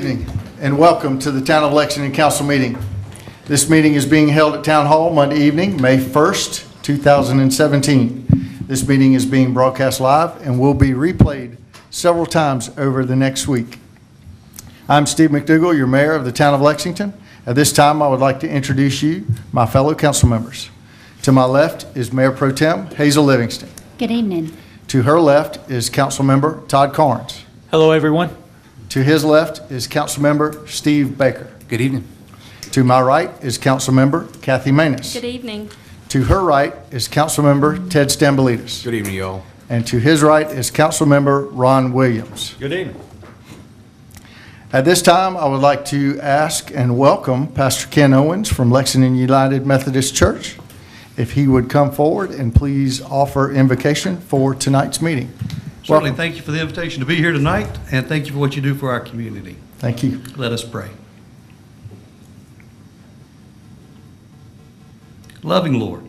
evening and welcome to the Town of Lexington Council meeting. This meeting is being held at Town Hall Monday evening, May 1st, 2017. This meeting is being broadcast live and will be replayed several times over the next week. I'm Steve McDougall, your mayor of the Town of Lexington. At this time, I would like to introduce you, my fellow council members. To my left is Mayor Pro Tem Hazel Livingston. Good evening. To her left is Council Member Todd Carnes. Hello, everyone. To his left is Council Member Steve Baker. Good evening. To my right is Council Member Kathy Maness. Good evening. To her right is Council Member Ted Stambolitis. Good evening, y'all. And to his right is Council Member Ron Williams. Good evening. At this time, I would like to ask and welcome Pastor Ken Owens from Lexington United Methodist Church, if he would come forward and please offer invocation for tonight's meeting. Certainly, Welcome. thank you for the invitation to be here tonight, and thank you for what you do for our community. Thank you. Let us pray. Loving Lord,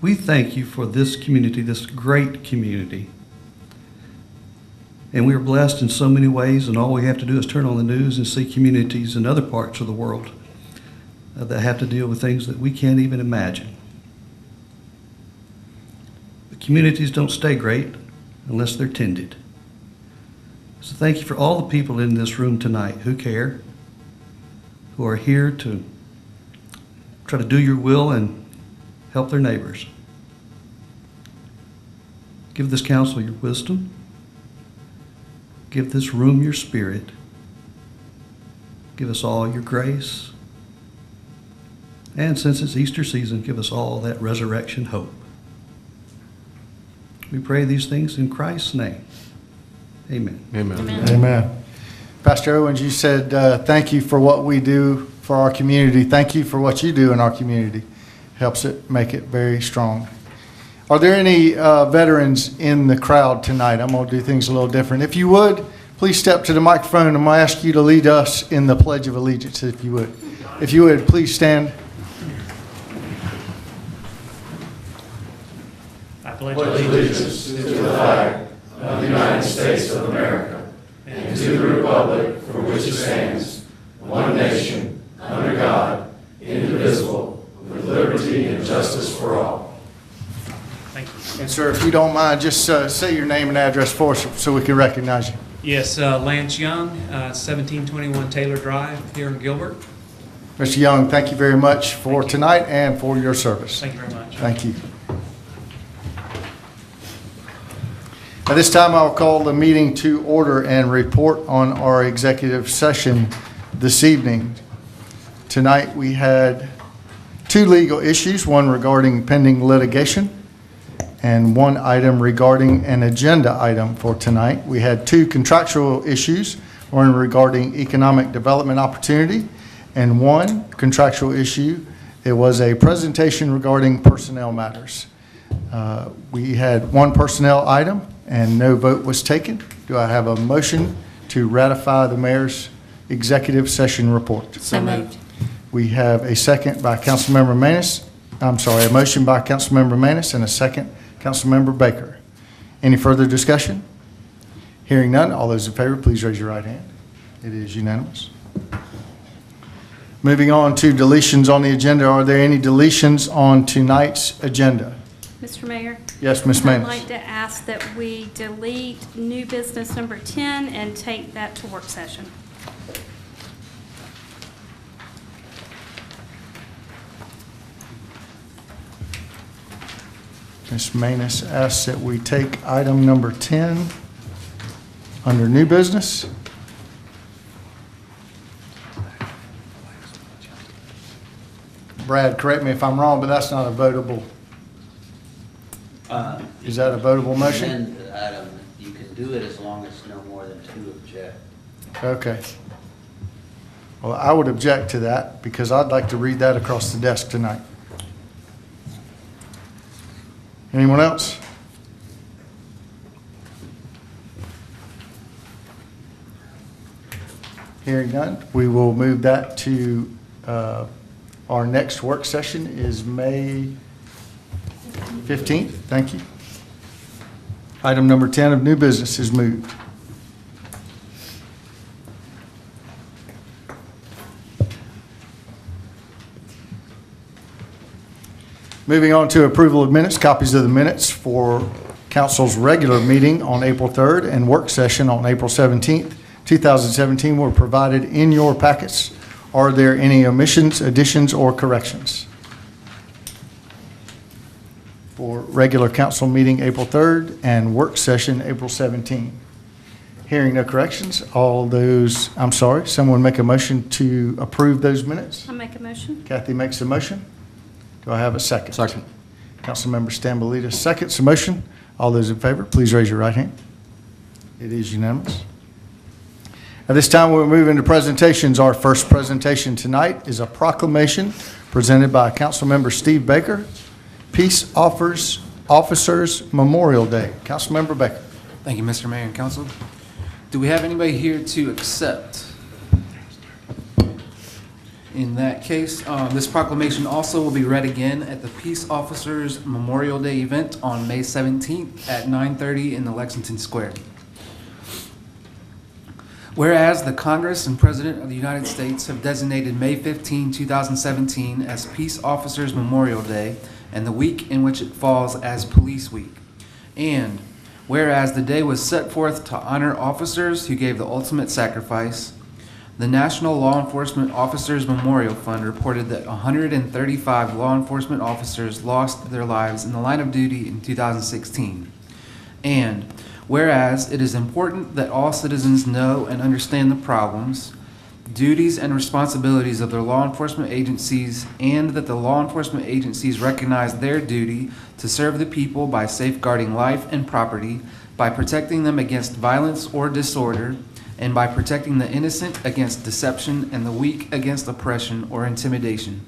we thank you for this community, this great community. And we are blessed in so many ways, and all we have to do is turn on the news and see communities in other parts of the world that have to deal with things that we can't even imagine. But communities don't stay great unless they're tended. So thank you for all the people in this room tonight who care, who are here to try to do your will and help their neighbors. Give this council your wisdom. Give this room your spirit. Give us all your grace. And since it's Easter season, give us all that resurrection hope. We pray these things in Christ's name. Amen. Amen. Amen. Amen. Pastor Owens, you said thank you for what we do for our community. Thank you for what you do in our community. Helps it make it very strong. Are there any veterans in the crowd tonight? I'm going to do things a little different. If you would, please step to the microphone. I'm going to ask you to lead us in the Pledge of Allegiance, if you would. If you would, please stand. I pledge allegiance to the flag of the United States of America and to the republic for which it stands, one nation, under God, indivisible, with liberty and justice for all. Thank you. And sir, if you don't mind, just say your name and address for us so we can recognize you. Yes, Lance Young, 1721 Taylor Drive here in Gilbert. Mr. Young, thank you very much for tonight and for your service. Thank you very much. Thank you. At this time, I'll call the meeting to order and report on our executive session this evening. Tonight, we had two legal issues, one regarding pending litigation and one item regarding an agenda item for tonight. We had two contractual issues, one regarding economic development opportunity and one contractual issue. It was a presentation regarding personnel matters. We had one personnel item and no vote was taken. Do I have a motion to ratify the mayor's executive session report? So moved. We have a second by Councilmember Maness. I'm sorry, a motion by Councilmember Maness and a second Councilmember Baker. Any further discussion? Hearing none, all those in favor, please raise your right hand. It is unanimous. Moving on to deletions on the agenda. Are there any deletions on tonight's agenda? Mr. Mayor? Yes, Ms. I'd Maness. like to ask that we delete new business number 10 and take that to work session. Ms. Maness asks that we take item number 10 under new business. Brad, correct me if I'm wrong, but that's not a votable. Is that a votable motion? Amend the item. You can do it as long as no more than two object. Okay. Well, I would object to that because I'd like to read that across the desk tonight. Anyone else? Hearing none, we will move that to our next work session is May 15th. Thank you. Item number 10 of new business is moved. Moving on to approval of minutes, copies of the minutes for council's regular meeting on April 3rd and work session on April 17th, 2017 were provided in your packets. Are there any omissions, additions, or corrections? For regular council meeting April 3rd and work session April 17th. Hearing no corrections, someone make a motion to approve those minutes? I'll make a motion. Kathy makes a motion. Do I have a second? Second. Councilmember Stambolitis seconds the motion. All those in favor, please raise your right hand. It is unanimous. At this time, we'll move into presentations. Our first presentation tonight is a proclamation presented by Councilmember Steve Baker, Peace Officers Memorial Day. Councilmember Baker. Thank you, Mr. Mayor and Council. Do we have anybody here to accept? In that case, this proclamation also will be read again at the Peace Officers Memorial Day event on May 17th at 9:30 in the Lexington Square. Whereas the Congress and President of the United States have designated May 15, 2017 as Peace Officers Memorial Day and the week in which it falls as Police Week. And whereas the day was set forth to honor officers who gave the ultimate sacrifice, the National Law Enforcement Officers Memorial Fund reported that 135 law enforcement officers lost their lives in the line of duty in 2016. And whereas it is important that all citizens know and understand the problems, duties, and responsibilities of their law enforcement agencies, and that the law enforcement agencies recognize their duty to serve the people by safeguarding life and property, by protecting them against violence or disorder, and by protecting the innocent against deception and the weak against oppression or intimidation.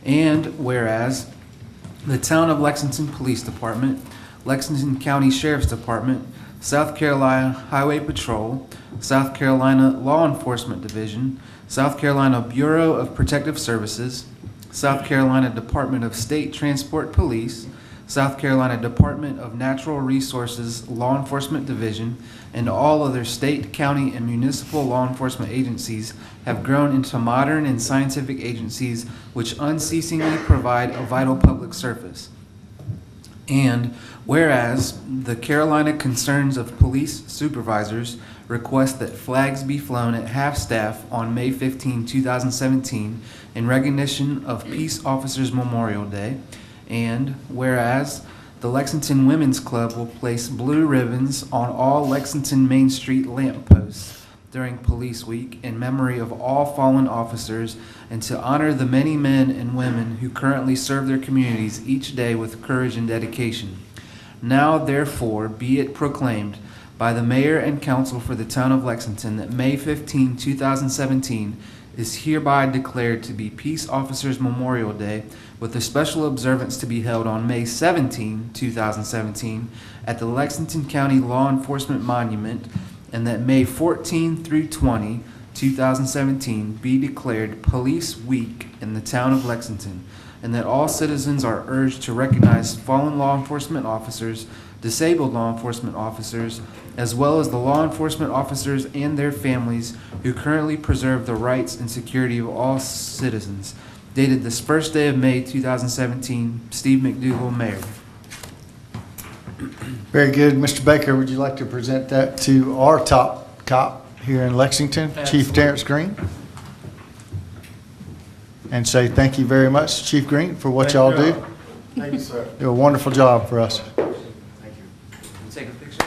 And whereas the Town of Lexington Police Department, Lexington County Sheriff's Department, South Carolina Highway Patrol, South Carolina Law Enforcement Division, South Carolina Bureau of Protective Services, South Carolina Department of State Transport Police, South Carolina Department of Natural Resources Law Enforcement Division, and all other state, county, and municipal law enforcement agencies have grown into modern and scientific agencies which unceasingly provide a vital public service. And whereas the Carolina Concerns of Police Supervisors request that flags be flown at half-staff on May 15, 2017 in recognition of Peace Officers Memorial Day. And whereas the Lexington Women's Club will place blue ribbons on all Lexington Main Street lampposts during Police Week in memory of all fallen officers and to honor the many men and women who currently serve their communities each day with courage and dedication. Now, therefore, be it proclaimed by the Mayor and Council for the Town of Lexington that May 15, 2017 is hereby declared to be Peace Officers Memorial Day, with a special observance to be held on May 17, 2017 at the Lexington County Law Enforcement Monument, and that May 14 through 20, 2017 be declared Police Week in the Town of Lexington, and that all citizens are urged to recognize fallen law enforcement officers, disabled law enforcement officers, as well as the law enforcement officers and their families who currently preserve the rights and security of all citizens. Dated this first day of May 2017, Steve McDougall, Mayor. Very good. Mr. Baker, would you like to present that to our top cop here in Lexington, Chief Terrence Green? And say thank you very much, Chief Green, for what y'all do. Thank you, sir. Do a wonderful job for us. Thank you. Take a picture.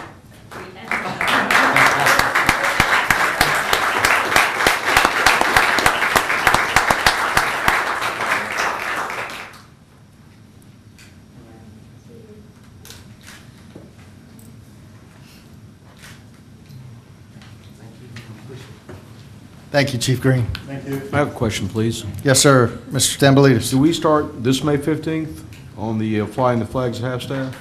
Thank you, Chief Green. Thank you. I have a question, please. Yes, sir. Mr. Stambolitis. Do we start this May 15th on the flying the flags at half-staff?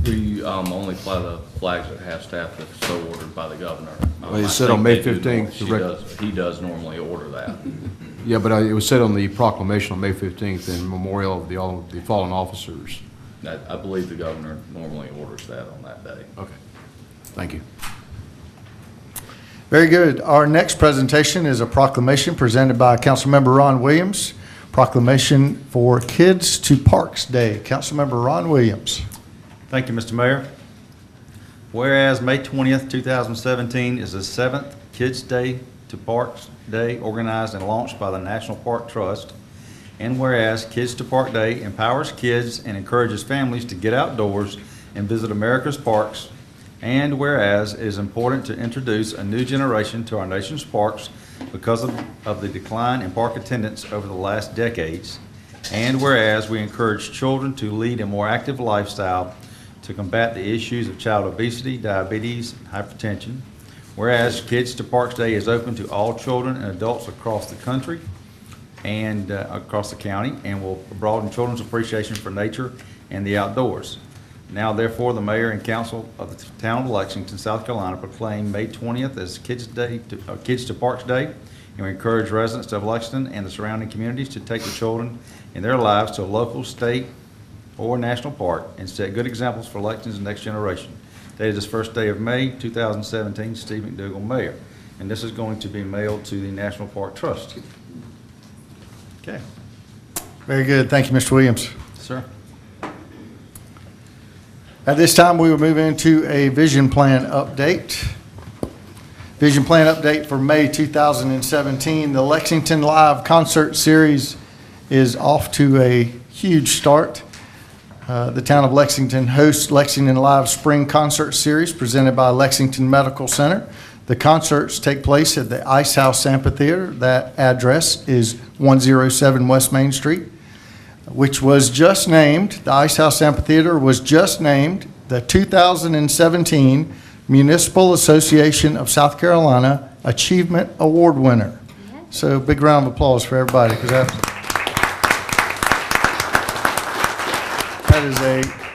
We only fly the flags at half-staff if so ordered by the governor. Well, it I said think on May they do 15th, norm- He does normally order that. Yeah, but it was said on the proclamation on May 15th in memorial of the fallen officers. I believe the governor normally orders that on that day. Okay. Thank you. Very good. Our next presentation is a proclamation presented by Councilmember Ron Williams, proclamation for Kids to Parks Day. Councilmember Ron Williams. Thank you, Mr. Mayor. Whereas May 20th, 2017 is the 7th Kids Day to Parks Day organized and launched by the National Park Trust, and whereas Kids to Park Day empowers kids and encourages families to get outdoors and visit America's parks, and whereas it is important to introduce a new generation to our nation's parks because of the decline in park attendance over the last decades, and whereas we encourage children to lead a more active lifestyle to combat the issues of child obesity, diabetes, and hypertension, whereas Kids to Parks Day is open to all children and adults across the country and across the county, and will broaden children's appreciation for nature and the outdoors. Now, therefore, the mayor and council of the town of Lexington, South Carolina, proclaim May 20th as Kids to Parks Day, and we encourage residents of Lexington and the surrounding communities to take the children in their lives to a local, state, or national park and set good examples for Lexington's next generation. Today is this first day of May 2017. Steve McDougall, Mayor. And this is going to be mailed to the National Park Trust. Okay. Very good. Thank you, Mr. Williams. Sir. At this time, we will move into a vision plan update. Vision plan update for May 2017. The Lexington Live Concert Series is off to a huge start. The town of Lexington hosts Lexington Live Spring Concert Series presented by Lexington Medical Center. The concerts take place at the Ice House Amphitheater. That address is 107 West Main Street, which was just named, the Ice House Amphitheater was just named the 2017 Municipal Association of South Carolina Achievement Award winner. So big round of applause for everybody, because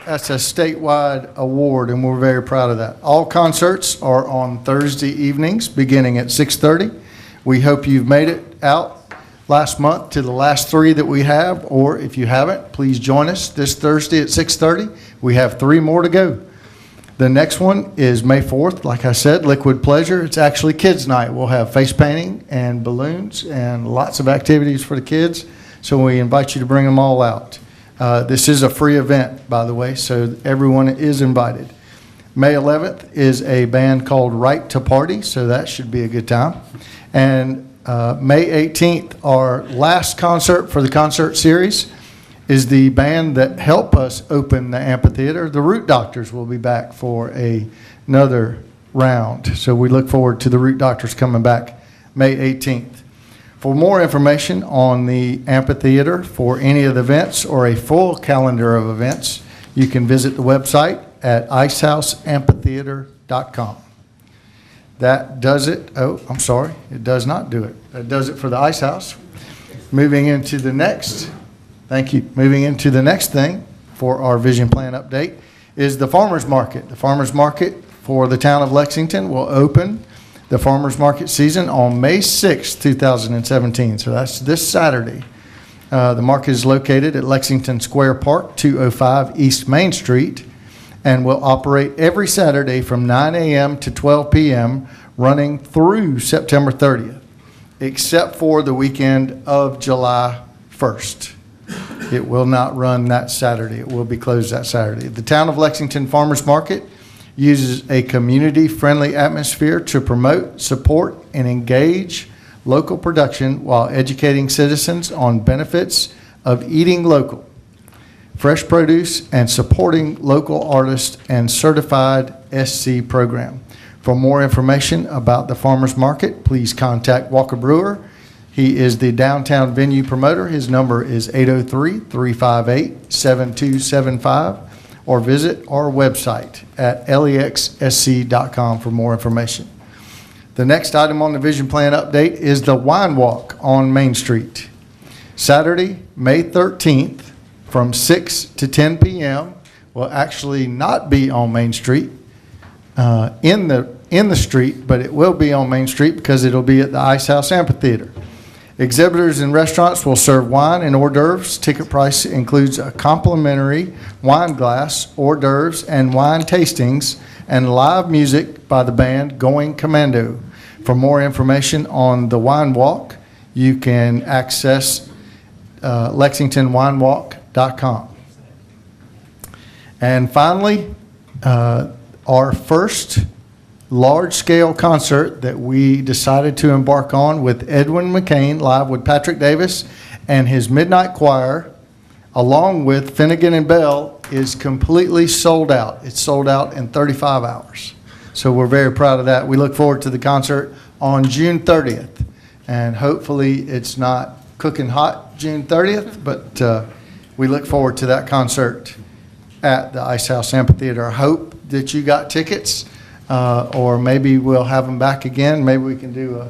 that's a statewide award, and we're very proud of that. All concerts are on Thursday evenings beginning at 6:30. We hope you've made it out last month to the last three that we have, or if you haven't, please join us this Thursday at 6:30. We have 3 more to go. The next one is May 4th. Like I said, Liquid Pleasure. It's actually Kids Night. We'll have face painting and balloons and lots of activities for the kids, so we invite you to bring them all out. This is a free event, by the way, so everyone is invited. May 11th is a band called Right to Party, so that should be a good time. And May 18th, our last concert for the concert series, is the band that helped us open the amphitheater. The Root Doctors will be back for another round, so we look forward to the Root Doctors coming back May 18th. For more information on the amphitheater, for any of the events or a full calendar of events, you can visit the website at icehouseamphitheater.com. That does it. Oh, I'm sorry. It does not do it. That does it for the Ice House. Moving into the next, thank you. Moving into the next thing for our vision plan update is the farmers market. The farmers market for the town of Lexington will open the farmers market season on May 6, 2017. So that's this Saturday. The market is located at Lexington Square Park, 205 East Main Street, and will operate every Saturday from 9 a.m. to 12 p.m., running through September 30th, except for the weekend of July 1st. It will not run that Saturday. It will be closed that Saturday. The Town of Lexington Farmers Market uses a community-friendly atmosphere to promote, support, and engage local production while educating citizens on benefits of eating local, fresh produce, and supporting local artists and certified SC program. For more information about the farmers market, please contact Walker Brewer. He is the downtown venue promoter. His number is 803-358-7275, or visit our website at lexsc.com for more information. The next item on the vision plan update is the Wine Walk on Main Street. Saturday, May 13th, from 6 to 10 p.m. will actually not be on Main Street, in the street, but it will be on Main Street because it'll be at the Ice House Amphitheater. Exhibitors and restaurants will serve wine and hors d'oeuvres. Ticket price includes a complimentary wine glass, hors d'oeuvres, and wine tastings, and live music by the band Going Commando. For more information on the Wine Walk, you can access lexingtonwinewalk.com. And finally, our first large-scale concert that we decided to embark on with Edwin McCain, live with Patrick Davis and his Midnight Choir, along with Finnegan and Bell, is completely sold out. It's sold out in 35 hours. So we're very proud of that. We look forward to the concert on June 30th. And hopefully it's not cooking hot June 30th, but we look forward to that concert at the Ice House Amphitheater. I hope that you got tickets, or maybe we'll have them back again. Maybe we can do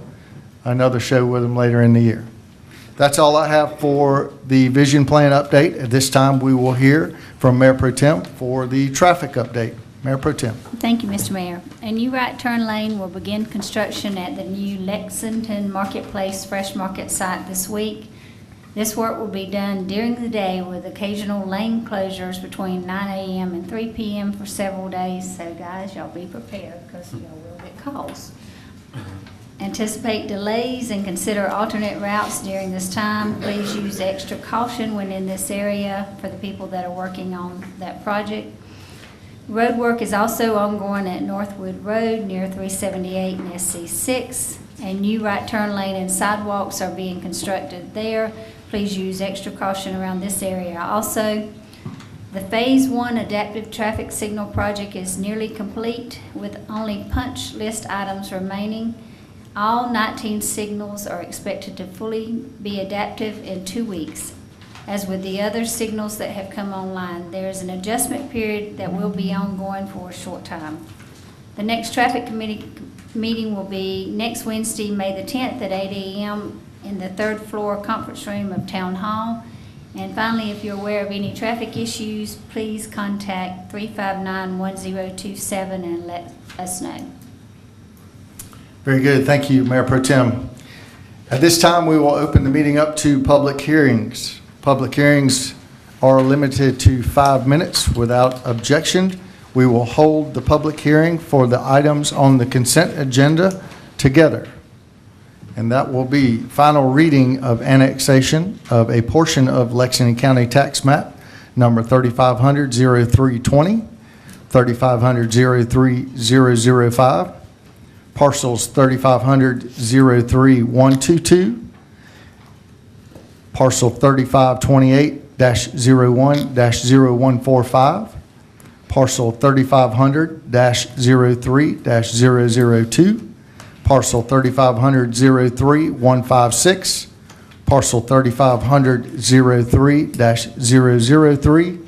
another show with them later in the year. That's all I have for the vision plan update. At this time, we will hear from Mayor Pro Tem for the traffic update. Mayor Pro Tem. Thank you, Mr. Mayor. A new right turn lane will begin construction at the new Lexington Marketplace Fresh Market site this week. This work will be done during the day with occasional lane closures between 9 a.m. and 3 p.m. for several days. So guys, y'all be prepared because y'all will get calls. Anticipate delays and consider alternate routes during this time. Please use extra caution when in this area for the people that are working on that project. Road work is also ongoing at Northwood Road near 378 and SC6, and new right turn lane and sidewalks are being constructed there. Please use extra caution around this area. Also, the Phase 1 Adaptive Traffic Signal Project is nearly complete with only punch list items remaining. All 19 signals are expected to fully be adaptive in 2 weeks. As with the other signals that have come online, there is an adjustment period that will be ongoing for a short time. The next traffic committee meeting will be next Wednesday, May the 10th at 8 a.m. in the 3rd floor conference room of Town Hall. And finally, if you're aware of any traffic issues, please contact 359-1027 and let us know. Very good. Thank you, Mayor Pro Tem. At this time, we will open the meeting up to public hearings. Public hearings are limited to 5 minutes without objection. We will hold the public hearing for the items on the consent agenda together. And that will be final reading of annexation of a portion of Lexington County Tax Map number 3500-0320, 3500-03005, parcels 3500-03122, parcel 3528-01-0145, parcel 3500-03-002, parcel 3500-03156, parcel 3500-003-003,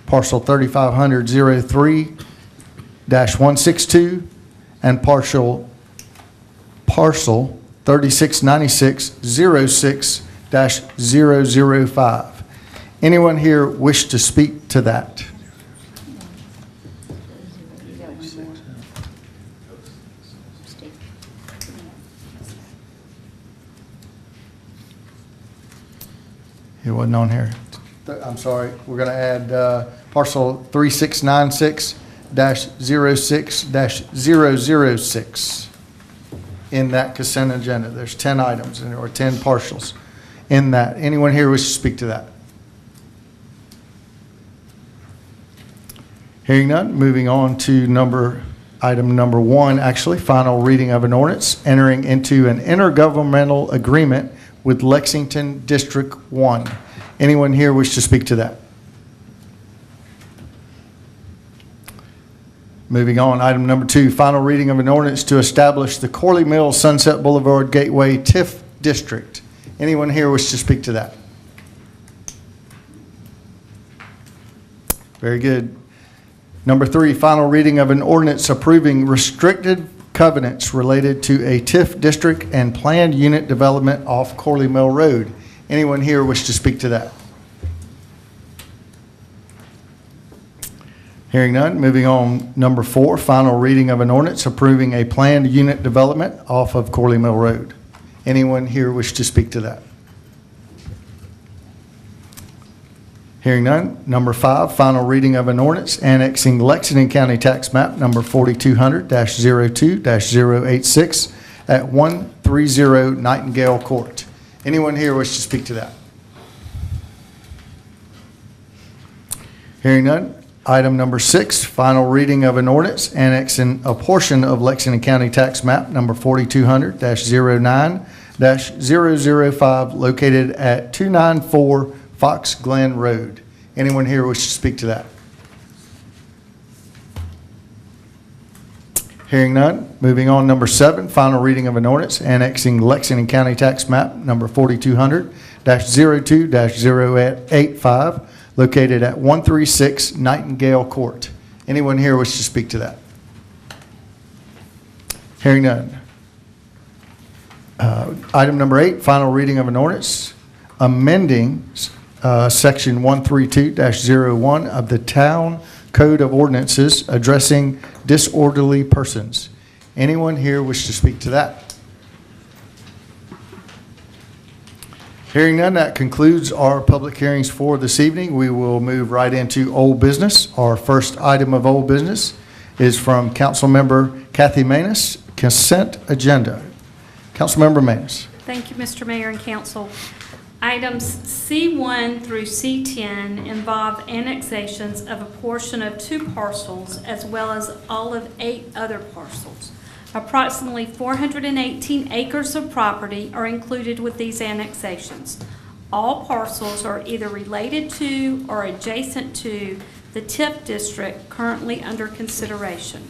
parcel 3500-003-162, and parcel 3696-06-005. Anyone here wish to speak to that? It wasn't on here. I'm sorry. We're going to add parcel 3696-06-006 in that consent agenda. There's 10 items or 10 parcels in that. Anyone here wish to speak to that? Hearing none, moving on to item number 1, actually, final reading of an ordinance entering into an intergovernmental agreement with Lexington District 1. Anyone here wish to speak to that? Moving on, item number 2, final reading of an ordinance to establish the Corley Mills Sunset Boulevard Gateway TIF District. Anyone here wish to speak to that? Very good. Number 3, final reading of an ordinance approving restricted covenants related to a TIF district and planned unit development off Corley Mill Road. Anyone here wish to speak to that? Hearing none, moving on. Number 4, final reading of an ordinance approving a planned unit development off of Corley Mill Road. Anyone here wish to speak to that? Hearing none. Number 5, final reading of an ordinance annexing Lexington County Tax Map number 4200-02-086 at 130 Nightingale Court. Anyone here wish to speak to that? Hearing none. Item number 6, final reading of an ordinance annexing a portion of Lexington County Tax Map number 4200-09-005 located at 294 Fox Glen Road. Anyone here wish to speak to that? Hearing none. Moving on, number 7, final reading of an ordinance annexing Lexington County Tax Map number 4200-02-085 located at 136 Nightingale Court. Anyone here wish to speak to that? Hearing none. Item number 8, final reading of an ordinance amending section 132-01 of the Town Code of Ordinances addressing disorderly persons. Anyone here wish to speak to that? Hearing none, that concludes our public hearings for this evening. We will move right into old business. Our first item of old business is from Councilmember Kathy Maness, consent agenda. Councilmember Maness. Thank you, Mr. Mayor and Council. Items C1 through C10 involve annexations of a portion of 2 parcels as well as all of 8 other parcels. Approximately 418 acres of property are included with these annexations. All parcels are either related to or adjacent to the TIF district currently under consideration.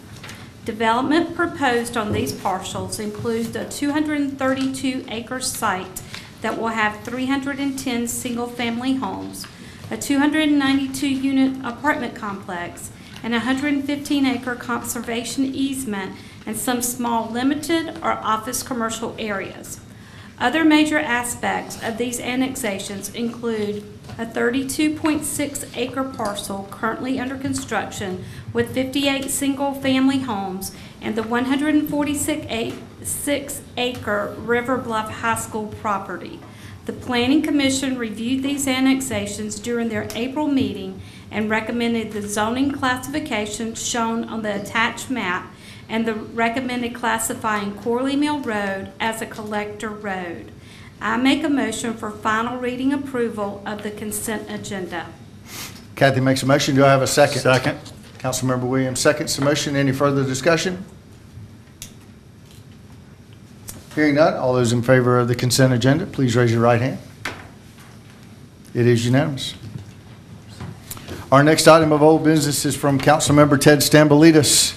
Development proposed on these parcels includes a 232-acre site that will have 310 single-family homes, a 292-unit apartment complex, and a 115-acre conservation easement and some small limited or office commercial areas. Other major aspects of these annexations include a 32.6-acre parcel currently under construction with 58 single-family homes and the 146-acre River Bluff High School property. The Planning Commission reviewed these annexations during their April meeting and recommended the zoning classification shown on the attached map and the recommended classifying Corley Mill Road as a collector road. I make a motion for final reading approval of the consent agenda. Kathy makes a motion. Do I have a second? Second. Councilmember Williams seconds the motion. Any further discussion? Hearing none, all those in favor of the consent agenda, please raise your right hand. It is unanimous. Our next item of old business is from Councilmember Ted Stambolitis.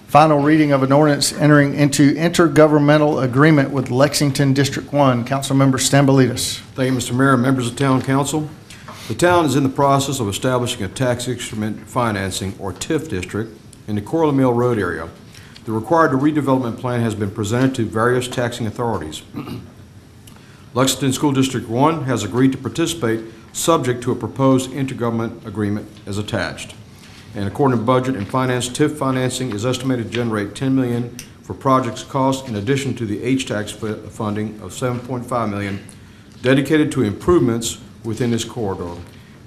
Final reading of an ordinance entering into intergovernmental agreement with Lexington District 1. Councilmember Stambolitis. Thank you, Mr. Mayor and members of Town Council. The town is in the process of establishing a tax instrument financing, or TIF district, in the Corley Mill Road area. The required redevelopment plan has been presented to various taxing authorities. Lexington School District 1 has agreed to participate subject to a proposed intergovernment agreement as attached. And according to budget and finance, TIF financing is estimated to generate $10 million for projects cost in addition to the H-Tax funding of $7.5 million dedicated to improvements within this corridor.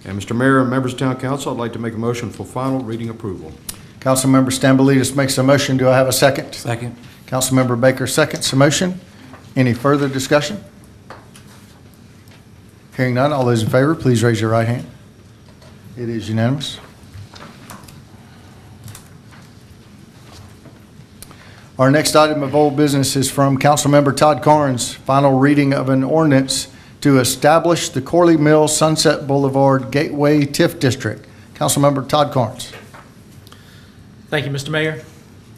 And Mr. Mayor and members of Town Council, I'd like to make a motion for final reading approval. Councilmember Stambolitis makes a motion. Do I have a second? Second. Councilmember Baker seconds the motion. Any further discussion? Hearing none, all those in favor, please raise your right hand. It is unanimous. Our next item of old business is from Councilmember Todd Carnes. Final reading of an ordinance to establish the Corley Mill Sunset Boulevard Gateway TIF District. Councilmember Todd Carnes. Thank you, Mr. Mayor.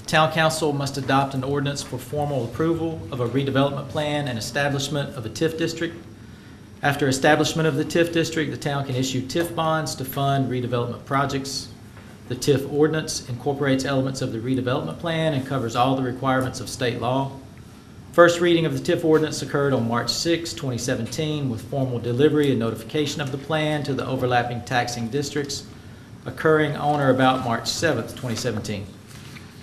Town Council must adopt an ordinance for formal approval of a redevelopment plan and establishment of a TIF district. After establishment of the TIF district, the town can issue TIF bonds to fund redevelopment projects. The TIF ordinance incorporates elements of the redevelopment plan and covers all the requirements of state law. First reading of the TIF ordinance occurred on March 6, 2017, with formal delivery and notification of the plan to the overlapping taxing districts occurring on or about March 7, 2017.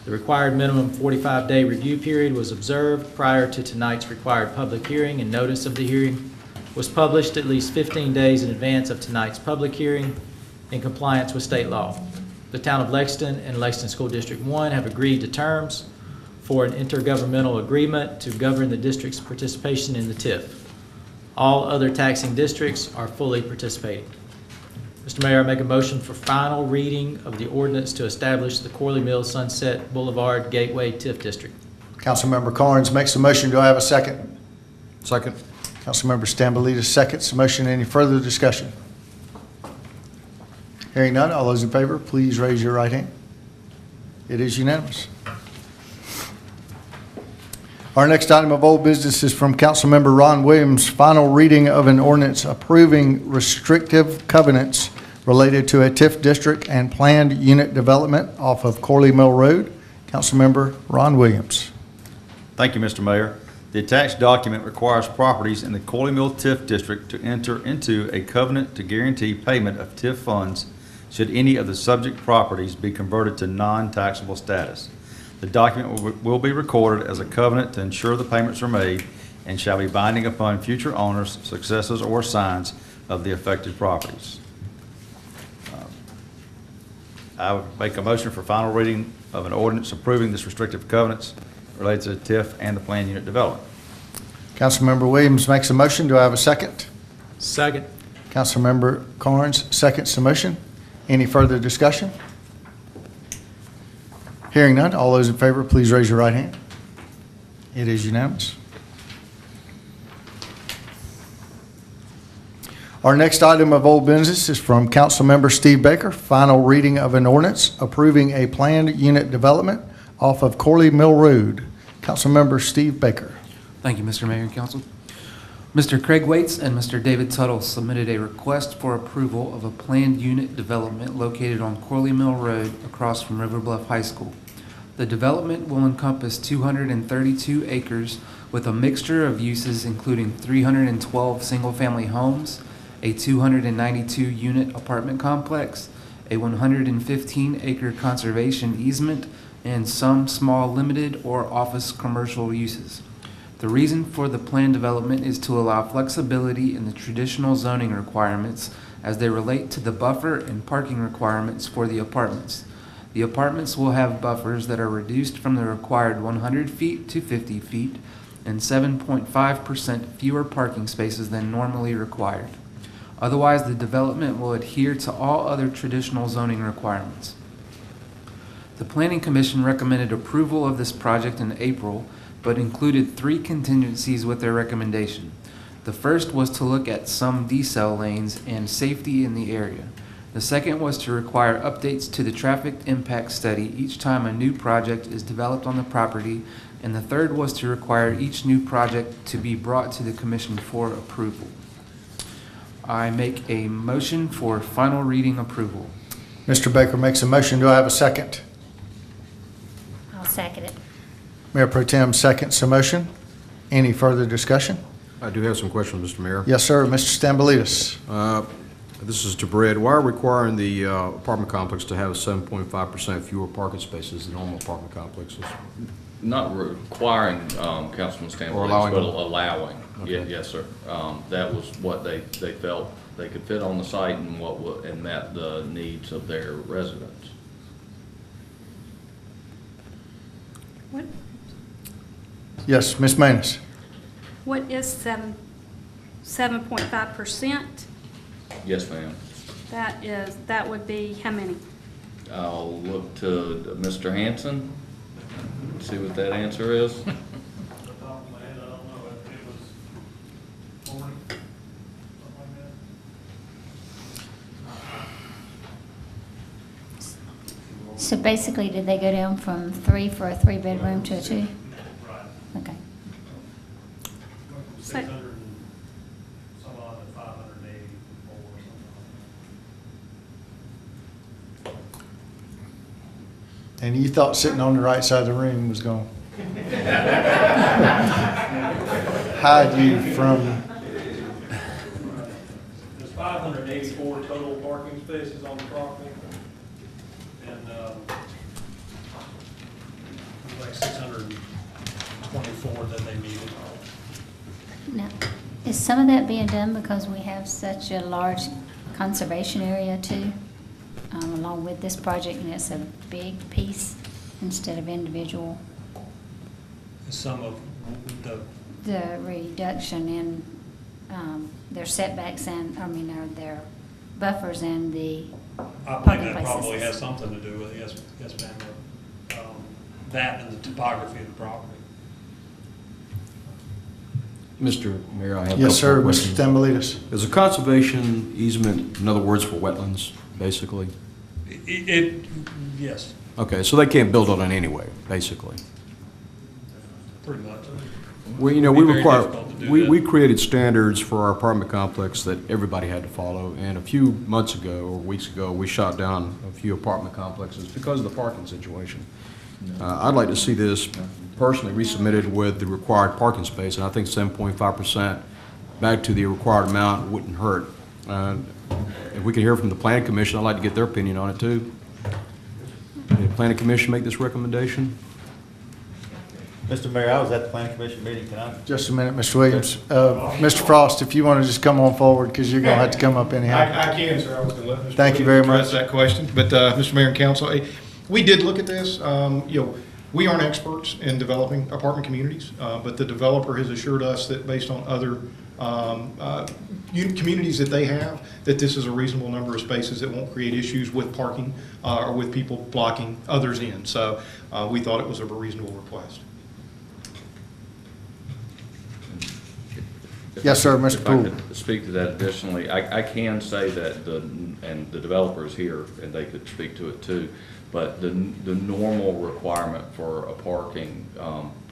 The required minimum 45-day review period was observed prior to tonight's required public hearing, and notice of the hearing was published at least 15 days in advance of tonight's public hearing in compliance with state law. The Town of Lexington and Lexington School District 1 have agreed to terms for an intergovernmental agreement to govern the district's participation in the TIF. All other taxing districts are fully participating. Mr. Mayor, I make a motion for final reading of the ordinance to establish the Corley Mills Sunset Boulevard Gateway TIF District. Councilmember Carnes makes a motion. Do I have a second? Second. Councilmember Stambolitis seconds the motion. Any further discussion? Hearing none, all those in favor, please raise your right hand. It is unanimous. Our next item of old business is from Councilmember Ron Williams, final reading of an ordinance approving restrictive covenants related to a TIF district and planned unit development off of Corley Mill Road. Councilmember Ron Williams. Thank you, Mr. Mayor. The attached document requires properties in the Corley Mill TIF district to enter into a covenant to guarantee payment of TIF funds should any of the subject properties be converted to non-taxable status. The document will be recorded as a covenant to ensure the payments are made and shall be binding upon future owners, successors, or assigns of the affected properties. I would make a motion for final reading of an ordinance approving this restrictive covenants related to the TIF and the planned unit development. Councilmember Williams makes a motion. Do I have a second? Second. Councilmember Carnes seconds the motion. Any further discussion? Hearing none, all those in favor, please raise your right hand. It is unanimous. Our next item of old business is from Councilmember Steve Baker, final reading of an ordinance approving a planned unit development off of Corley Mill Road. Councilmember Steve Baker. Thank you, Mr. Mayor and Council. Mr. Craig Waits and Mr. David Tuttle submitted a request for approval of a planned unit development located on Corley Mill Road across from River Bluff High School. The development will encompass 232 acres with a mixture of uses including 312 single-family homes, a 292-unit apartment complex, a 115-acre conservation easement, and some small limited or office commercial uses. The reason for the planned development is to allow flexibility in the traditional zoning requirements as they relate to the buffer and parking requirements for the apartments. The apartments will have buffers that are reduced from the required 100 feet to 50 feet and 7.5% fewer parking spaces than normally required. Otherwise, the development will adhere to all other traditional zoning requirements. The Planning Commission recommended approval of this project in April, but included 3 contingencies with their recommendation. The first was to look at some decel lanes and safety in the area. The second was to require updates to the traffic impact study each time a new project is developed on the property, and the third was to require each new project to be brought to the Commission for approval. I make a motion for final reading approval. Mr. Baker makes a motion. Do I have a second? I'll second it. Mayor Pro Tem seconds the motion. Any further discussion? I do have some questions, Mr. Mayor. Yes, sir. Mr. Stambolitis. This is to Brad. Why are requiring the apartment complex to have 7.5% fewer parking spaces than normal apartment complexes? Not requiring, Councilman Stanley, allowing but them. allowing. Okay. Yes, sir. That was what they felt they could fit on the site and and met the needs of their residents. What, Yes, Ms. Manus. what is 7.5%? Yes, ma'am. That would be how many? I'll look to Mr. Hanson, see what that answer is. Off the top of my head, I don't know, it was 40, something like that. So basically, did they go down from 3 for a 3-bedroom to a 2? Right. Okay. 600 and some odd, 580 or something. And you thought sitting on the right side of the room was going to hide you from... There's 584 total parking spaces on the property, and like 624 that they needed. Now, is some of that being done because we have such a large conservation area too, along with this project, and it's a big piece instead of individual? Some of The reduction in their setbacks and, or their buffers and the I believe parking that places. probably has something to do with it, yes, ma'am. That and the topography of the property. Mr. Mayor, I have a Yes, sir, couple of Mr. questions. Stambolitis. Is a conservation easement, in other words, for wetlands, basically? Yes, Okay, so they can't build on it anyway, basically. pretty much. Well, you know, It'd we be very require, difficult to do we that. we created standards for our apartment complex that everybody had to follow, and a few months ago, or weeks ago, we shot down a few apartment complexes because of the parking situation. I'd like to see this personally resubmitted with the required parking space, and I think 7.5% back to the required amount wouldn't hurt. If we could hear from the planning commission, I'd like to get their opinion on it too. Did the planning commission make this recommendation? Mr. Mayor, I was at the planning commission meeting tonight. Just a minute, Mr. Williams. Mr. Frost, if you want to just come on forward, because you're going to have to come up anyhow. I can, sir. I was going to let Mr. Thank you very Williams much. address that question. But, Mr. Mayor and Council, we did look at this. You know, we aren't experts in developing apartment communities, but the developer has assured us that based on other communities that they have, that this is a reasonable number of spaces that won't create issues with parking or with people blocking others in. So we thought it was a reasonable request. Yes, sir, Mr. If I Poole. could speak to that additionally, I can say that and the developer's here, and they could speak to it too, but the normal requirement for a parking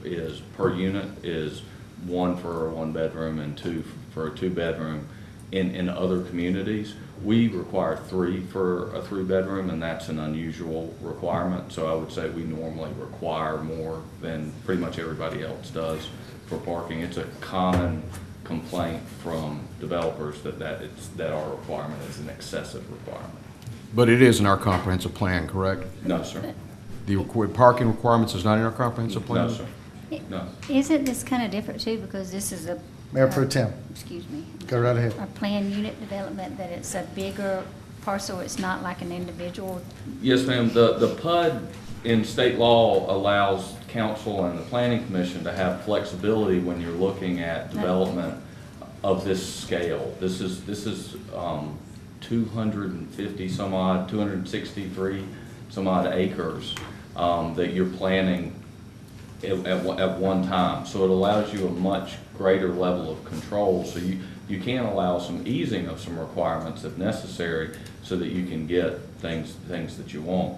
is, per unit, is 1 for a 1-bedroom and 2 for a 2-bedroom. In other communities, we require 3 for a 3-bedroom, and that's an unusual requirement. So I would say we normally require more than pretty much everybody else does for parking. It's a common complaint from developers that our requirement is an excessive requirement. But it is in our comprehensive plan, correct? No, sir. The parking requirements is not in our comprehensive plan? No, sir. No. Isn't this kind of different too, because this is a. Mayor Pro Tem. Excuse me. Go right ahead. A planned unit development, that it's a bigger parcel, it's not like an individual. Yes, ma'am. The PUD in state law allows council and the planning commission to have flexibility when you're looking at development of this scale. This is 250 some odd, 263 some odd acres that you're planning at one time. So it allows you a much greater level of control. So you can allow some easing of some requirements if necessary so that you can get things that you want.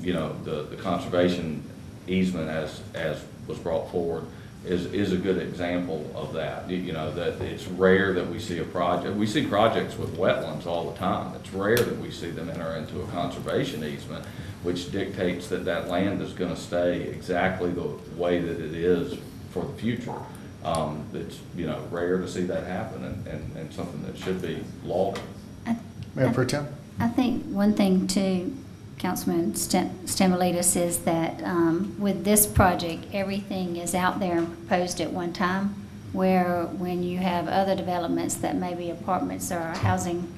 You know, the conservation easement as was brought forward is a good example of that. You know, that it's rare that we see a project. We see projects with wetlands all the time. It's rare that we see them enter into a conservation easement, which dictates that that land is going to stay exactly the way that it is for the future. It's, you know, rare to see that happen and something that should be lauded. Mayor Pro Tem. I think one thing too, Councilman Stambolitis, is that with this project, everything is out there and proposed at one time, where when you have other developments that may be apartments or housing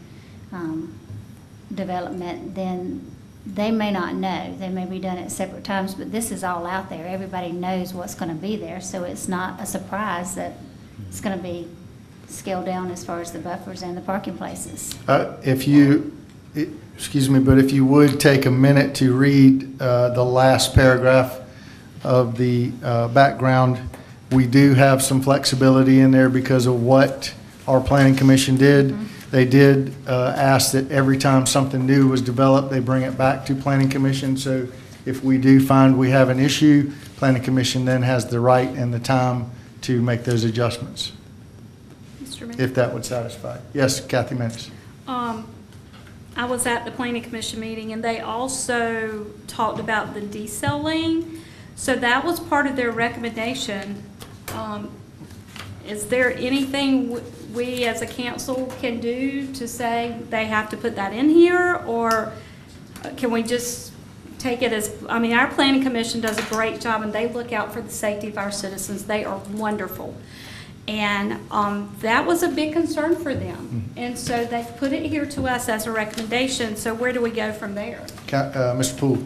development, then they may not know. They may be done at separate times, but this is all out there. Everybody knows what's going to be there, so it's not a surprise that it's going to be scaled down as far as the buffers and the parking places. Excuse me, but if you would take a minute to read the last paragraph of the background, we do have some flexibility in there because of what our planning commission did. Mm-hmm. They did ask that every time something new was developed, they bring it back to planning commission. So if we do find we have an issue, planning commission then has the right and the time to make those adjustments, Mr. Mayor? if that would satisfy. Yes, Kathy Mendes. I was at the planning commission meeting, and they also talked about the decel lane. So that was part of their recommendation. Is there anything we as a council can do to say they have to put that in here? Or can we just take it as, I mean, our planning commission does a great job, and they look out for the safety of our citizens. They are wonderful. And that was a big concern for them. And so they've put it here to us as a recommendation. So where do we go from there? Mr. Poole.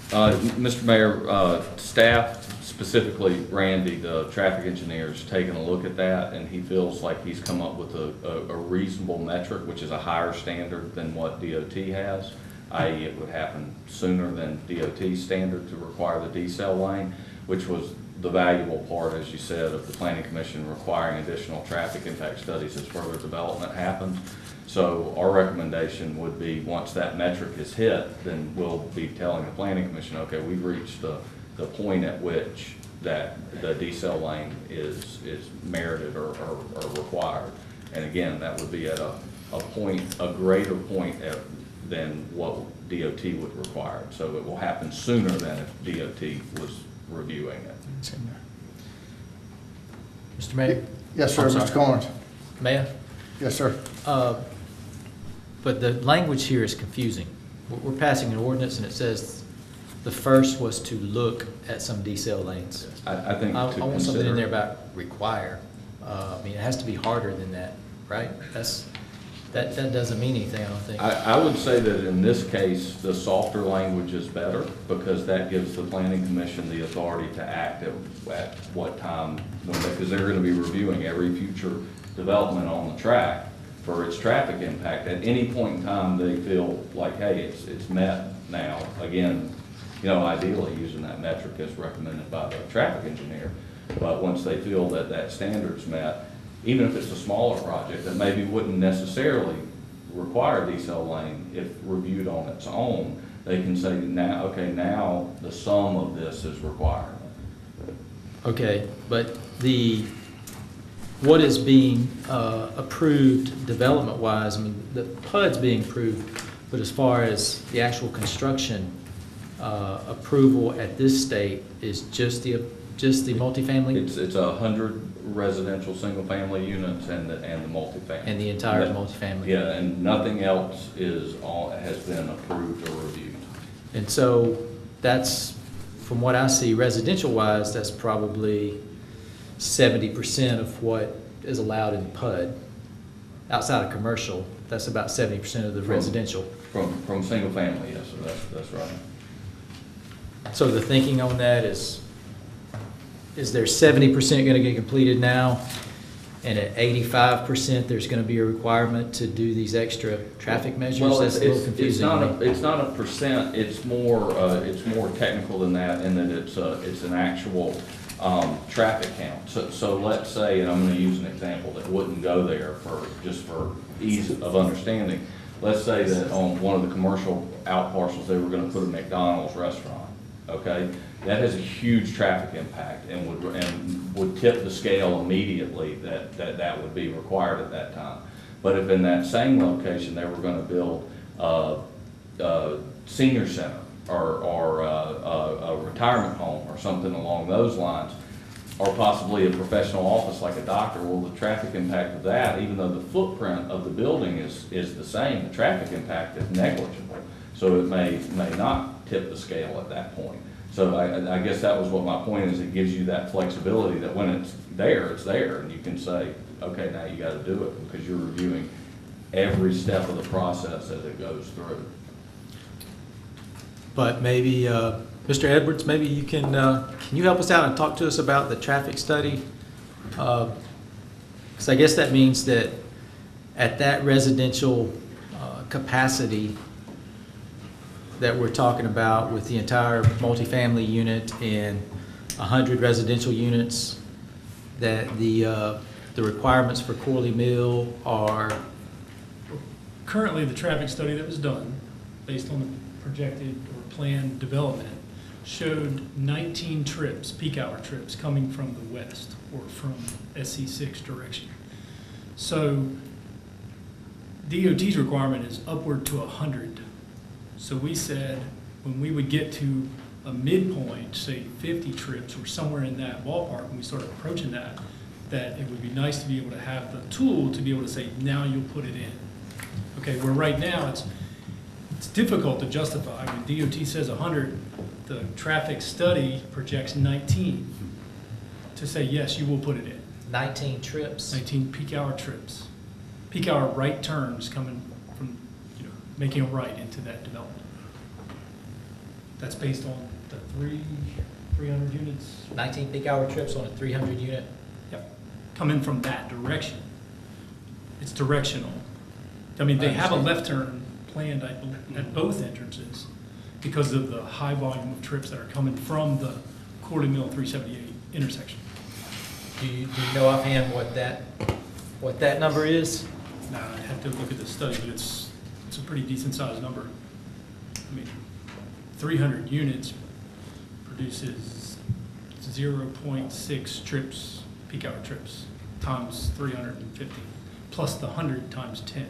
Mr. Mayor, staff specifically Randy, the traffic engineer's taken a look at that, and he feels like he's come up with a reasonable metric, which is a higher standard than what DOT has, i.e. it would happen sooner than DOT's standard to require the decel lane, which was the valuable part, as you said, of the Planning Commission requiring additional traffic impact studies as further development happens. So our recommendation would be, once that metric is hit, then we'll be telling the Planning Commission, okay, we've reached the point at which that the decel lane is merited or required. And again, that would be at a greater point than what DOT would require. So it will happen sooner than if DOT was reviewing it. Mr. Mayor? Yes, sir, I'm sorry. Mr. Carnes. Mayor? Yes, sir. But the language here is confusing. We're passing an ordinance and it says the first was to look at some decel lanes. I think I to want something in consider. there about require. I mean, it has to be harder than that, right? That doesn't mean anything, I don't think. I would say that in this case, the softer language is better, because that gives the Planning Commission the authority to act at what time, because they're going to be reviewing every future development on the track for its traffic impact. At any point in time, they feel like, hey, it's met now. Again, ideally using that metric as recommended by the traffic engineer. But once they feel that that standard's met, even if it's a smaller project that maybe wouldn't necessarily require a decel lane, if reviewed on its own, they can say now, okay, now the sum of this is required. Okay, but what is being approved development-wise, I mean, the PUD's being approved, but as far as the actual construction approval at this state is just the multifamily? It's 100 residential single-family units and the multifamily. And the entire multifamily? Yeah, and nothing else has been approved or reviewed. And so that's, from what I see, residential-wise, that's probably 70% of what is allowed in PUD. Outside of commercial, that's about 70% of the residential. From single family, yes, so that's right. So the thinking on that is there 70% going to get completed now, and at 85% there's going to be a requirement to do these extra traffic measures? Well, That's a little confusing. it's not a percent. It's more technical than that, in that it's an actual traffic count. So let's say, and I'm going to use an example that wouldn't go there just for ease of understanding. Let's say that on one of the commercial out parcels they were going to put a McDonald's restaurant. Okay, that has a huge traffic impact and would tip the scale immediately that would be required at that time. But if in that same location they were going to build a senior center or a retirement home or something along those lines, or possibly a professional office like a doctor, well, the traffic impact of that, even though the footprint of the building is the same, the traffic impact is negligible. So it may not tip the scale at that point. So I guess that was what my point is. It gives you that flexibility that when it's there, and you can say, okay, now you got to do it, because you're reviewing every step of the process as it goes through. But maybe, Mr. Edwards, maybe you can you help us out and talk to us about the traffic study? Because I guess that means that at that residential capacity that we're talking about, with the entire multifamily unit and 100 residential units, that the requirements for Corley Mill are? Currently, the traffic study that was done, based on the projected or planned development, showed 19 trips, peak hour trips, coming from the west or from SC6 direction. So DOT's requirement is upward to 100. So we said when we would get to a midpoint, say 50 trips or somewhere in that ballpark, when we started approaching that it would be nice to be able to have the tool to be able to say, now you'll put it in. Okay, where right now it's difficult to justify. When DOT says 100, the traffic study projects 19 to say, yes, you will put it in. 19 trips? 19 peak hour trips. Peak hour right turns coming from, making a right into that development. That's based on the 300 units. 19 peak hour trips on a 300 unit? Yep, coming from that direction. It's directional. I mean, they have a left turn planned at both entrances because of the high volume of trips that are coming from the Corley Mill 378 intersection. Do you know offhand what that number is? Now, I have to look at the study, but it's a pretty decent sized number. I mean, 300 units produces 0.6 trips, peak hour trips, times 350, plus the 100 times 10,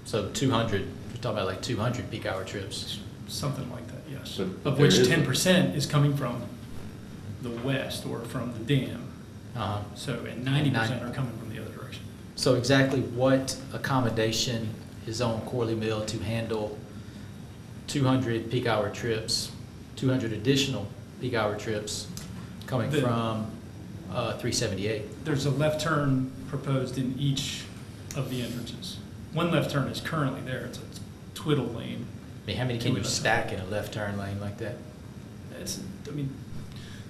So 200, you're talking about like 200 peak hour trips. something like that, yes. But Of which there is a- 10% is coming from the west or from the dam. Uh-huh. So, and 90% are coming from the other direction. So exactly what accommodation is on Corley Mill to handle 200 peak hour trips, 200 additional peak hour trips coming The- from 378? There's a left turn proposed in each of the entrances. One left turn is currently there, it's a twiddle lane. I mean, how many can you stack in a left turn lane like that? It's, I mean,